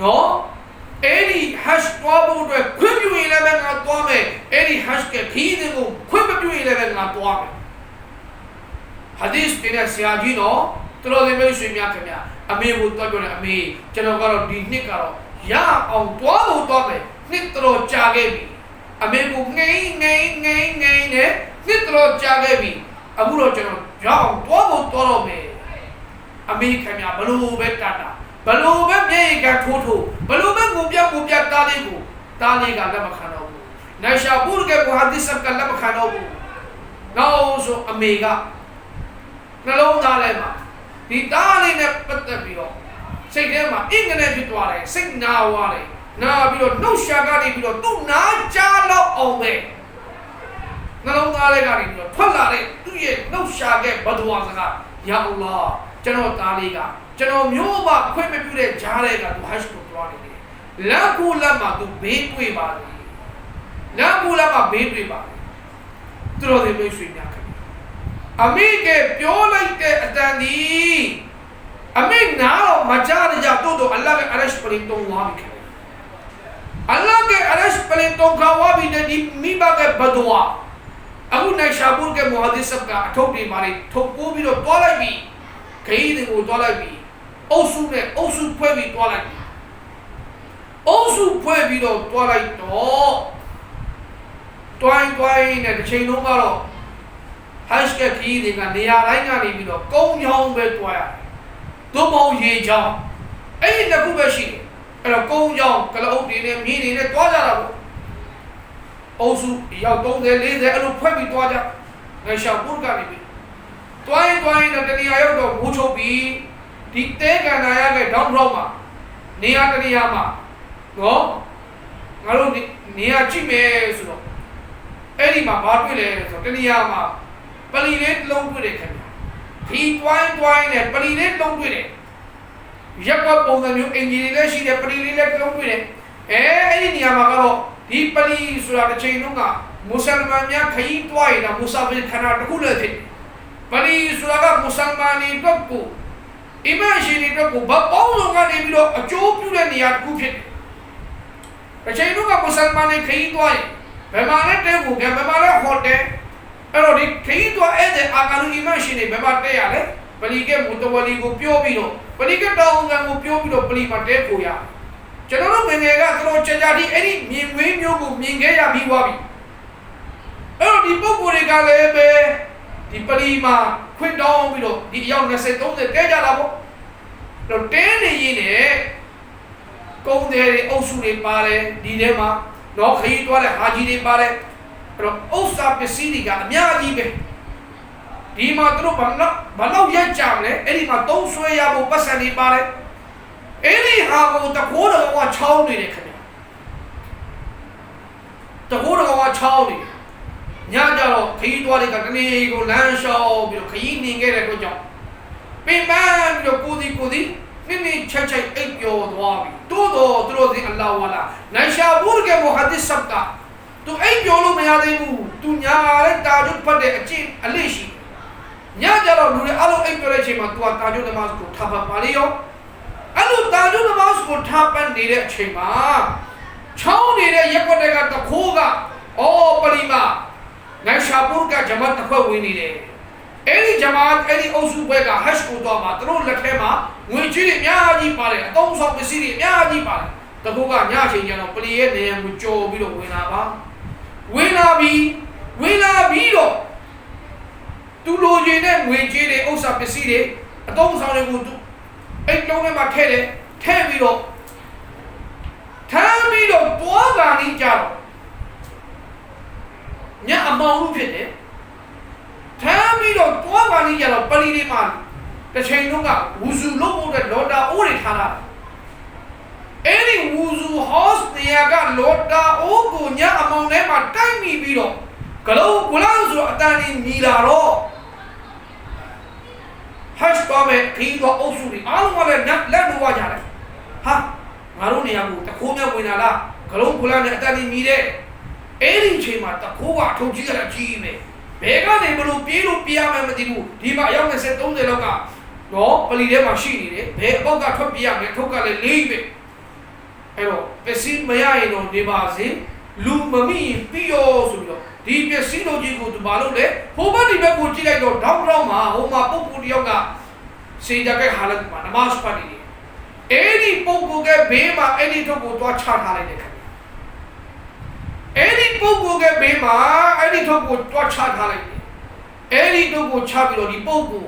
နော်အဲ့ဒီ hash သွားဖို့အတွက်ခွင့်ပြုရင်လည်းငါသွားမယ်အဲ့ဒီ hash ကခီးတဲ့ကိုခွင့်မပြုရင်လည်းငါသွားမယ် hadith တင်တဲ့ဆရာကြီးနော်တော်တယ်မျိုးရွှေများခင်ဗျအမေကိုတော့ပြောတယ်အမေကျွန်တော်ကတော့ဒီနှစ်ကတော့ရအောင်သွားဖို့တော့မယ်နှစ်တော်ကြာခဲ့ပြီအမေကိုငိမ့်နဲ့နှစ်တော်ကြာခဲ့ပြီအခုတော့ကျွန်တော်ရအောင်သွားဖို့တော့မယ်အမေခင်ဗျဘလို့ပဲတတ်တာဘလို့ပဲမြေကထိုးဘလို့ပဲကိုပြတားလေးကလက်မခံတော့ဘူးနိုင်ရှာပူရके मुहद्दिस सब का လက်မခံတော့ဘူးနောက်ဆိုအမေကနှလုံးသားထဲမှာဒီတားလေးနဲ့ပတ်သက်ပြီးတော့စိတ်ထဲမှာအင်္ဂနဲ့ဖြစ်သွားတယ်စိတ်နာသွားတယ်နာပြီးတော့နှုတ်ရှာကနေပြီးတော့သူ့နာကြားတော့အောင်ပဲနှလုံးသားထဲကနေပြီးတော့ထွက်လာတဲ့သူ့ရဲ့နှုတ်ရှာခဲ့ဘဒဝါစကားယာအလ္လာဟ်ကျွန်တော်သားလေးကကျွန်တော်မျိုးမခွင့်မပြုတဲ့ဂျားတွေကသူ hash ကိုတွားနေတယ်လမ်းကူလက်မှာသူဘေးတွေ့ပါလေလမ်းကူလက်မှာဘေးတွေ့ပါလေသူတို့တွေမိတ်ဆွေများခင်အမေကပြောလိုက်တဲ့အတန်ဒီအမေနာတော့မကြားရကြတော့အလ္လာဟ်ရဲ့အရရှ်ပလင်တုံးဝါပြီခင်အလ္လာဟ်ရဲ့အရရှ်ပလင်တုံးခါဝါပြီတဲ့ဒီမိဘကဘဒဝါအခုနိုင်ရှာပူရके मुहद्दिस सबကအထုပ်တွေပါလေထုတ်ပိုးပြီးတော့တွားလိုက်ပြီခရီးတွေကိုတွားလိုက်ပြီအုပ်စုဖွဲ့ပြီးတွားလိုက်အုပ်စုဖွဲ့ပြီးတော့တွားလိုက်တော့တွိုင်းနဲ့တစ်ချိန်လုံးကတော့ hash ကခီးတွေကနေရာတိုင်းကနေပြီးတော့ကုန်းချောင်းပဲတွားရတယ်။သို့မဟုတ်ရေချောင်းအဲ့ဒီတစ်ခုပဲရှိတယ်။အဲ့တော့ကုန်းချောင်းကလအုပ်တွေနဲ့မြေတွေနဲ့တွားကြတာပေါ့။အုပ်စုရောက်30 40အဲ့လိုဖွဲ့ပြီးတွားကြ။ငါရှာပုတ်ကနေပြီးတွိုင်းနဲ့တနေရာရောက်တော့မိုးချုပ်ပြီးဒီတဲကန်နာရတဲ့ဒေါင်းရောက်မှာနေရာတနေရာမှာနော်ငါတို့နေရာကြည့်မယ်ဆိုတော့အဲ့ဒီမှာဘာတွေ့လဲဆိုတော့တနေရာမှာပလီလေးလုံးတွေ့တယ်ခင်ဗျာဒီတွိုင်းနဲ့ပလီလေးလုံးတွေ့တယ်ရပ်ကွက်ပုံစံမျိုးအင်ဂျီတွေလည်းရှိတယ်ပလီလေးလည်းလုံးတွေ့တယ်အဲ့ဒီနေရာမှာကတော့ဒီပလီဆိုတာတစ်ချိန်လုံးကမွတ်စလမန်များခရီးတွားရင်တော့မူဆာဖီခနာတစ်ခုလည်းဖြစ်ပလီဆိုတာကမွတ်စလမန်တွေတော့ကိုအီမန်ရှင်တွေတော့ကိုဘာပေါင်းလုံးကနေပြီးတော့အကျိုးပြုတဲ့နေရာတစ်ခုဖြစ်တယ်။အချိန်တုန်းကမွတ်စလမန်တွေခရီးသွားရင်ဘယ်မှာလဲတဲကိုဘယ်မှာလဲဟိုတယ်အဲ့တော့ဒီခရီးသွားအဲ့တဲ့အာကာလူအီမန်ရှင်တွေဘယ်မှာတဲရလဲပလီကမူတဝလီကိုပြောပြီးတော့ပလီကတောင်းငံကိုပြောပြီးတော့ပလီမှာတဲကိုရကျွန်တော်တို့ငယ်ငယ်ကကျွန်တော်ကြာဒီအဲ့ဒီမြင်ဝေးမျိုးကိုမြင်ခဲ့ရပြီးသွားပြီအဲ့တော့ဒီပုဂ္ဂိုလ်တွေကလည်းပဲဒီပလီမှာခွင့်တောင်းပြီးတော့ဒီအယောက်20 30တဲကြတာပေါ့တော့တဲနေရင်လည်းကုန်းတယ်အုပ်စုတွေပါတယ်ဒီထဲမှာတော့ခရီးသွားတဲ့ဟာကြီးတွေပါတယ်အဲ့တော့ဥစ္စာပစ္စည်းတွေကအများကြီးပဲဒီမှာသူတို့ဘာလို့ရက်ကြမလဲအဲ့ဒီမှာသုံးဆွဲရဖို့ပတ်စံတွေပါတယ်အဲ့ဒီဟာကိုတကိုးတော်ကချောင်းနေတယ်ခင်ဗျတကိုးတော်ကချောင်းနေတယ်ညကြတော့ခရီးသွားတွေကတနေ့ကိုလမ်းလျှောက်ပြီးတော့ခရီးနေခဲ့တဲ့အတွက်ကြောင့်ပင်ပန်းပြီးတော့ကိုဒီနိချက်အိပ်ပျော်သွားပြီတိုးတော့သူတို့ဒီအလ္လာဟ်ဝါလာနိုင်ရှာဘူရ်के मुहद्दिस सब का तू အိပ်ပျော်လို့မရသေးဘူး तू ညာတဲ့တာဂျွတ်ဖတ်တဲ့အကျင့်အလေးရှိညကြတော့လူတွေအလုံးအိပ်ပျော်တဲ့အချိန်မှာ तू တာဂျွတ်နမတ်ကိုထားပါပါလေရောအဲ့လိုတာဂျွတ်နမတ်ကိုထားပတ်နေတဲ့အချိန်မှာချောင်းနေတဲ့ရက်ွက်တွေကတခိုးကအော်ပလီမာနိုင်ရှာဘူရ်ကဂျမတ်တစ်ခွက်ဝင်နေတယ်အဲ့ဒီဂျမာတ်အဲ့ဒီအုပ်စုဘက်ကဟက်ကိုတော့မှာသူတို့လက်ထဲမှာငွေကြီးတွေအများကြီးပါတယ်အသုံးဆောင်ပစ္စည်းတွေအများကြီးပါတယ် တကူကညချိန်ကျတော့ပလီရဲ့နေရာကိုကြော်ပြီးတော့ဝင်လာပြီးတော့သူလိုချင်တဲ့ငွေကြေးတွေဥစ္စာပစ္စည်းတွေအသုံးဆောင်တွေကိုသူအိတ်လုံးထဲမှာထည့်ပြီးတော့ထမ်းပြီးတော့တွားကန်နေကြတော့ညအမောင်လို့ဖြစ်တယ်ထမ်းပြီးတော့တွားကန်နေကြတော့ပလီတွေမှာတစ်ချိန်လုံးကဝူစုလို့ပို့တဲ့လော်တာအိုးတွေထားတာအဲ့ဒီဝူစု house နေရာကလော်တာအိုးကိုညအမောင်ထဲမှာတိုက်မိပြီးတော့ကလုံးကလောက်ဆိုအတန်ကြီးမြည်လာတော့ hash တော့မဲ့ခီးတော့အုပ်စုတွေအားလုံးကလည်းလက်လို့ဝကြတယ်ဟာငါတို့နေရာကိုတခိုးမြဝင်လာလားကလုံးကနဲ့အတန်ကြီးမြည်တဲ့အဲ့ဒီအချိန်မှာတခိုးကအထုပ်ကြီးကလည်းကြီးမယ်ဘယ်ကနေမလို့ပြေးလို့ပြရမယ်မသိဘူးဒီမှာအယောက်20 30လောက်ကတော့ပလီထဲမှာရှိနေတယ်ဘယ်အပေါက်ကထွက်ပြရမယ်ထုတ်ကလည်းလေးပဲအဲ့တော့ပစ္စည်းမရရင်တော့နေပါစေလူမမိရင်ပြီးရောဆိုပြီးတော့ဒီပစ္စည်းတို့ကြီးကိုသူမလုပ်လေဟိုဘက်ဒီဘက်ကိုကြည့်လိုက်တော့ဒေါက်မှာဟိုမှာပုပ်ပူတယောက်ကစေကြတဲ့ဟာလည်းမှာနမတ်ပတ်နေတယ်အဲ့ဒီပုပ်ပူကဘေးမှာအဲ့ဒီထုတ်ကိုသွားချထားလိုက်တယ်အဲ့ဒီပုပ်ပူကဘေးမှာအဲ့ဒီထုတ်ကိုသွားချထားလိုက်တယ်အဲ့ဒီထုတ်ကိုချပြီးတော့ဒီပုပ်ပူ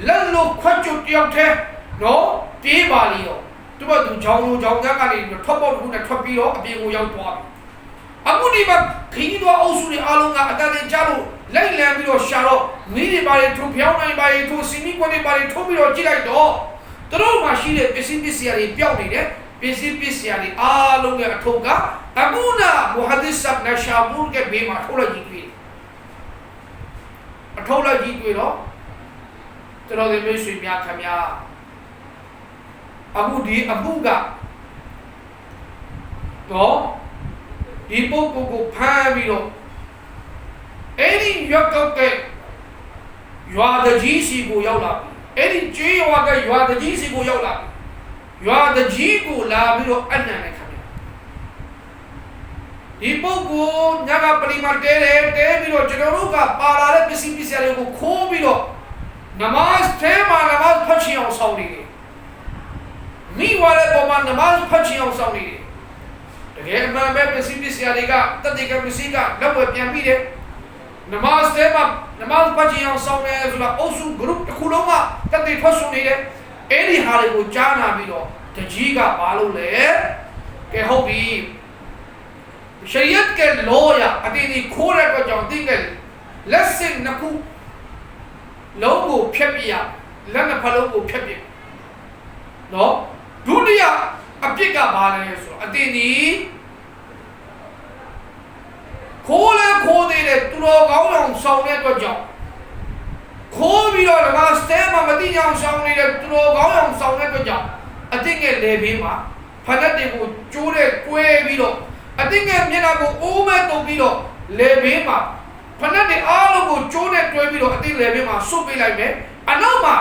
လက်လို့ခွတ်ကျွတ်တယောက်တည်းနော်ပြေးပါလိရောသူကသူချောင်းလိုချောင်းသားကနေထွက်ပေါက်တစ်ခုနဲ့ထွက်ပြီးတော့အပြင်ကိုရောက်သွားပြီအခုဒီမှာခီးတော့အုပ်စုတွေအားလုံးကအတန်တင်ကြလို့လိုက်လံပြီးတော့ရှာတော့မီးတွေပါတွေထိုးဖြောင်းနိုင်ပါတွေထိုးစီမီကွက်တွေပါတွေထိုးပြီးတော့ကြည့်လိုက်တော့သူတို့မှရှိတဲ့ပစ္စည်းတွေပျောက်နေတယ်ပစ္စည်းတွေအားလုံးကအထုပ်ကအဘူနာမူဟာဒစ်ဆပ်နရှာဘူကဘေးမှာထုတ်လိုက်ကြည့်တွေ့အထုတ်လိုက်ကြည့်တွေ့တော့ကျွန်တော်တို့မျိုးဆွေများခင်ဗျာအခုဒီအမှုကတော့ဒီပုဂ္ဂိုလ်ကိုဖမ်းပြီးတော့အဲ့ဒီရွက်ကောက်ကရွာတကြီးစီကိုရောက်လာပြီအဲ့ဒီကျေးရွာကရွာတကြီးစီကိုရောက်လာပြီရွာတကြီးကိုလာပြီးတော့အနံ့နဲ့ခင်ဗျာဒီပုဂ္ဂိုလ်ညကပရိမာတဲပြီးတော့ကျွန်တော်တို့ကပါလာတဲ့ပစ္စည်းတွေကိုခိုးပြီးတော့နမတ်ထဲမှာနမတ်ဖတ်ချင်အောင်ဆောင်နေတယ်မိဝါရဲ့ပေါ်မှာနမတ်ဖတ်ချင်အောင်ဆောင်နေတယ်တကယ်မှန်ပဲပစ္စည်းတွေကတတိကပစ္စည်းကလက်ဝဲပြန်ပြီးတယ်နမတ်ထဲမှာနမတ်ဖတ်ချင်အောင်ဆောင်နေဆိုတာအုပ်စု group တစ်ခုလုံးကတတိထွက်ဆုံးနေတယ်အဲ့ဒီဟာတွေကိုကြားနာပြီးတော့တကြီးကဘာလုပ်လဲကဲဟုတ်ပြီရှရီယတ်ကလောရအတင်းဒီခိုးတဲ့အတွက်ကြောင့်သိတဲ့ lesson နှစ်ခုလုံးကိုဖြတ်ပြရလက်နှစ်ဖက်လုံးကိုဖြတ်ပြနော်ဒုတိယအပြစ်ကဘာလဲဆိုတော့အတင်းဒီခိုးသေးတယ်သူတော်ကောင်းအောင်ဆောင်တဲ့အတွက်ကြောင့်ခိုးပြီးတော့ဓမ္မစတဲမှာမတိအောင်ဆောင်နေတဲ့သူတော်ကောင်းအောင်ဆောင်တဲ့အတွက်ကြောင့်အတင်းငယ်လေဘေးမှာဖက်လက်တွေကိုကျိုးတဲ့ကွဲပြီးတော့အတင်းငယ်မျက်နှာကိုအိုးမဲ့တုပ်ပြီးတော့လေဘေးမှာဖက်လက်တွေအားလုံးကိုကျိုးနဲ့တွဲပြီးတော့အတင်းလေဘေးမှာဆုပ်ပေးလိုက်မယ်အနောက်မှာ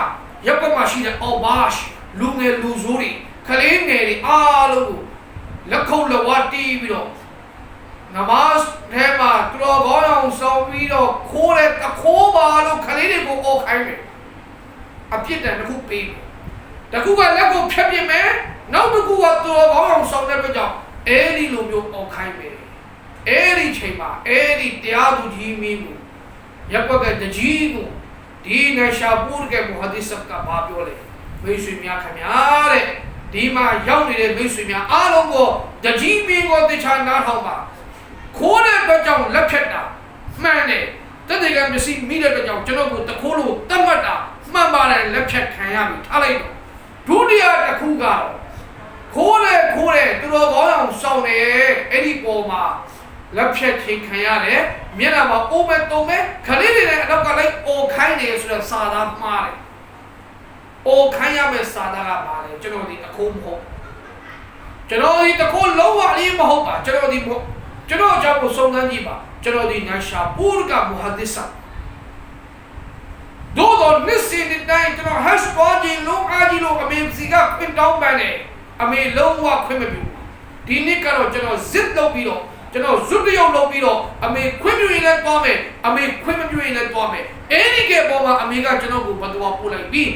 ရပ်ကွက်မှာရှိတဲ့အော်ဘာရှ်လူငယ်လူဆိုးတွေခလေးငယ်တွေအားလုံးကိုလက်ခုပ်လက်ဝါးတီးပြီးတော့နမတ်ထဲမှာသူတော်ကောင်းအောင်ဆောင်ပြီးတော့ခိုးတဲ့တခိုးပါလို့ခလေးတွေကိုအော်ခိုင်းတယ်အပြစ်ဒဏ်တစ်ခုပေးမယ်တခုကလက်ကိုဖြတ်ပြမယ်နောက်တစ်ခုကသူတော်ကောင်းအောင်ဆောင်တဲ့အတွက်ကြောင့်အဲ့ဒီလိုမျိုးအော်ခိုင်းမယ်အဲ့ဒီချိန်မှာအဲ့ဒီတရားသူကြီးမင်းကိုရပ်ကွက်ကတကြီးကိုဒီနရှာပူရ်ကမူဟာဒစ်ဆပ်ကဘာပြောလဲမိတ်ဆွေများခင်ဗျာတဲ့ဒီမှာရောက်နေတဲ့မိတ်ဆွေများအားလုံးကိုတကြီးမင်းကိုတခြားနားထောင်ပါခိုးတဲ့အတွက်ကြောင့်လက်ဖြတ်တာမှန်တယ်တတိယမျက်စိမိတဲ့အတွက်ကြောင့်ကျွန်တော်ကိုတခိုးလို့တတ်မှတ်တာမှန်ပါတယ်လက်ဖြတ်ခံရပြီထားလိုက်တော့ဒုတိယတစ်ခုကတော့ခိုးတယ်သူတော်ကောင်းအောင်ဆောင်တယ်အဲ့ဒီပေါ်မှာလက်ဖြတ်ချိန်ခံရတယ်မျက်နှာမှာအိုးမဲ့တုံးမဲ့ခလေးတွေနဲ့အနောက်ကလိုက်အိုခိုင်းတယ်ဆိုတော့စာသားမှားတယ်အိုခိုင်းရမယ့်စာသားကပါလေကျွန်တော်ဒီအခိုးမဟုတ်ကျွန်တော်ဒီတခိုးလုံးဝအလေးမဟုတ်ပါကျွန်တော်ဒီကျွန်တော်အကြောင်းကိုစုံစမ်းကြည့်ပါကျွန်တော်ဒီနရှာပူရ်ကမူဟာဒစ်ဆပ်တို့တော့နစ်စင်တဲ့တိုင်းကျွန်တော် hash ပေါ်ကြီးလုံးအားကြီးလို့အမေစီကခွင့်တောင်းပန်တယ်အမေလုံးဝခွင့်မပြုဒီနေ့ကတော့ကျွန်တော် zip လုပ်ပြီးတော့ကျွန်တော်ဇွတ်တရုပ်လုပ်ပြီးတော့အမေခွင့်ပြုရင်လည်းသွားမယ်အမေခွင့်မပြုရင်လည်းသွားမယ်အဲ့ဒီကပေါ်မှာအမေကကျွန်တော်ကိုဘတ်တော်ပို့လိုက်ပြီး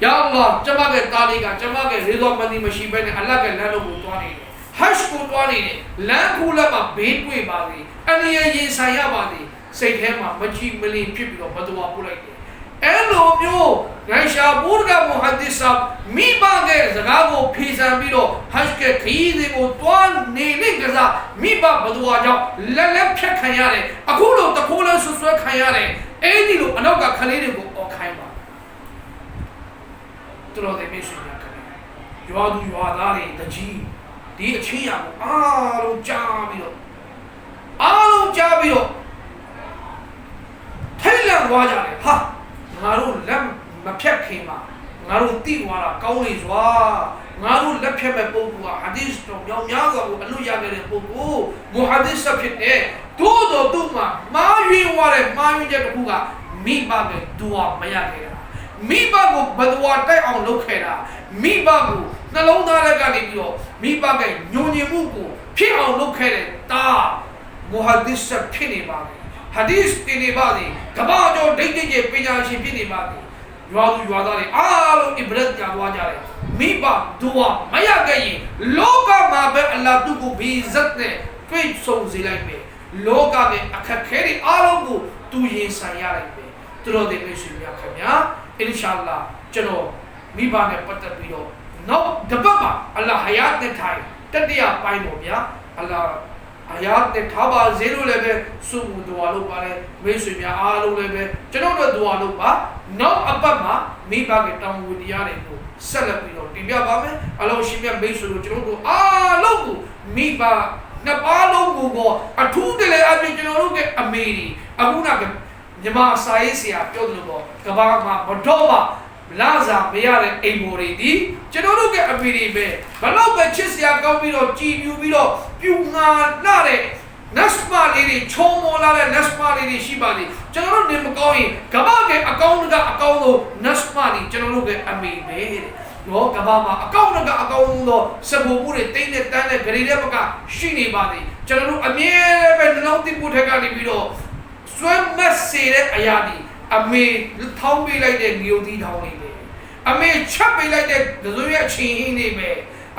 या अल्लाह जमा के तारीका जमा के रिज़ा मंदी मशीबे ने अल्लाह के लालों को तवानी ने हश को तवानी ने लाखूला मा बेट कोई बागी अनिया ये साया बागी सही है मा मची मिली फिर भी बदवा पुलाई ने ऐलो म्यो नाइशापुर का मुहद्दिस साहब मी बागे जगह को फीसा बिलो हज के खीदे को तवान नेले गजा मी बा बदवा जाओ लले फिर खयारे अकुलो तकुलो सुसु खयारे ए दिलो अनोका खलीरे को ओ खाइमा तुरो दे में सुनिया करे युवादु युवादारे दजी दी अच्छी आगो आलो चाबिलो थैला वाजारे हा ngaru lam mapyak khema ngaru ti wala kauni zwa ngaru lapyak me poku hadith to yaw nya ga ko alu ya ge de poku muhaddis sa phit ne do tu ma ma ywi wa le ma ywi je taku ga mi ba ge dua ma ya ge da mi ba ko badwa tai aung lok khe da mi ba ko nalong da le ka ni pi lo mi ba ge nyun yin mu ko phit aung lok khe de ta muhaddis sa phit ne ba हदीस पीने बादी कबा जो डेंगे जे पिजाशी पीने बादी युवादु युवादारे आलो इब्रत का वाजारे मीबा दुआ मया गई लोका माबे अल्लाह तुको भी इज्जत ने कोई सो जिलाई में लोका के अखखेरी आलो को तू ये सायारे में तुरो दे में सुनिया खमिया इंशाअल्लाह चलो मीबा ने पत्तर पियो नो दबबा अल्लाह हयात ने थाई तदिया पाइनो बिया अल्लाह आयात ने थाबा जेरो लेबे सुमु दुआलो पारे वेसु मिया आलो लेबे चनो दो दुआलो पा नौ अब्बा मी बागे टाउ दिया रे को सलपिरो टिबिया बामे अलो शिमिया वेसु चनो दो आलो को मी बा न पालो को अठू देले आबे चनो के अमेरी अबुना के जमा साइसिया प्योदलो कबा मा बडोबा लाजा बेयारे एमोरी दी चनो के अमेरी में बलो बचिसिया काउबिरो चीन्यू बिरो प्यूंगा नारे नस्मा लेरी छोमो लारे नस्मा लेरी शिबाली चनो ने मकोई कबा के अकाउंट का अकाउंट नस्मा नी चनो के अमी बेरे लो कबा मा अकाउंट का अकाउंट लो सबो पूरे तेने तने गरीरे बका शिनी बादी चनो अमेरे पे नौती पुठे का नी बिरो स्वयं मसेरे अयादी अमे थाउ भी लाई दे न्योदी थाउ नी बे अमे छप भी लाई दे गजुया छीही नी बे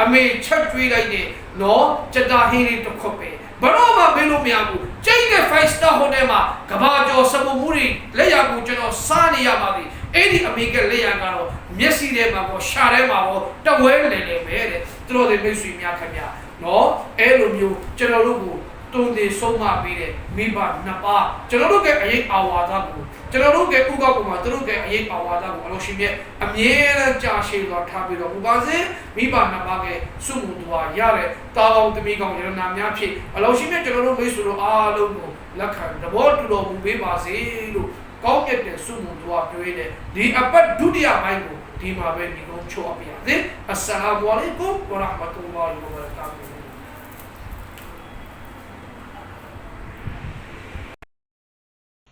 अमे छप भी लाई दे नो चदाही नी तो खोपे बनो मा बेलो मियाबू चाहिए फाइस्टा होने मा कबा जो सबो मुरी ले याबू चनो सानी या बादी एदी अमे के ले या गारो मेसी रे मा वो शारे मा वो टवे ले बेरे त्रो दे मेसु मिया खमिया नो एलो म्यो चनो लोगू तुंदे सोमा पीरे मीबा नपा चलो के अये आवाजा को चलो के उगा को मातरो के अये आवाजा को अलोशी में अमेर चाशे लौटा भी लो उबाजे मीबा नपा के सुमु दुआ यारे तागाउ तमी गाउ जरा नाम या फि अलोशी में चलो में सुरो आलो को लखन दबोट लो मुबे बासे लो काउ के ते सुमु दुआ प्योए दे दी अपट दुदिया माई को दी माबे नी को छो अपिया दे अस्सलामु अलैकुम व रहमतुल्लाहि व बरकातहू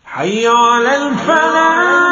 حي على الفلاح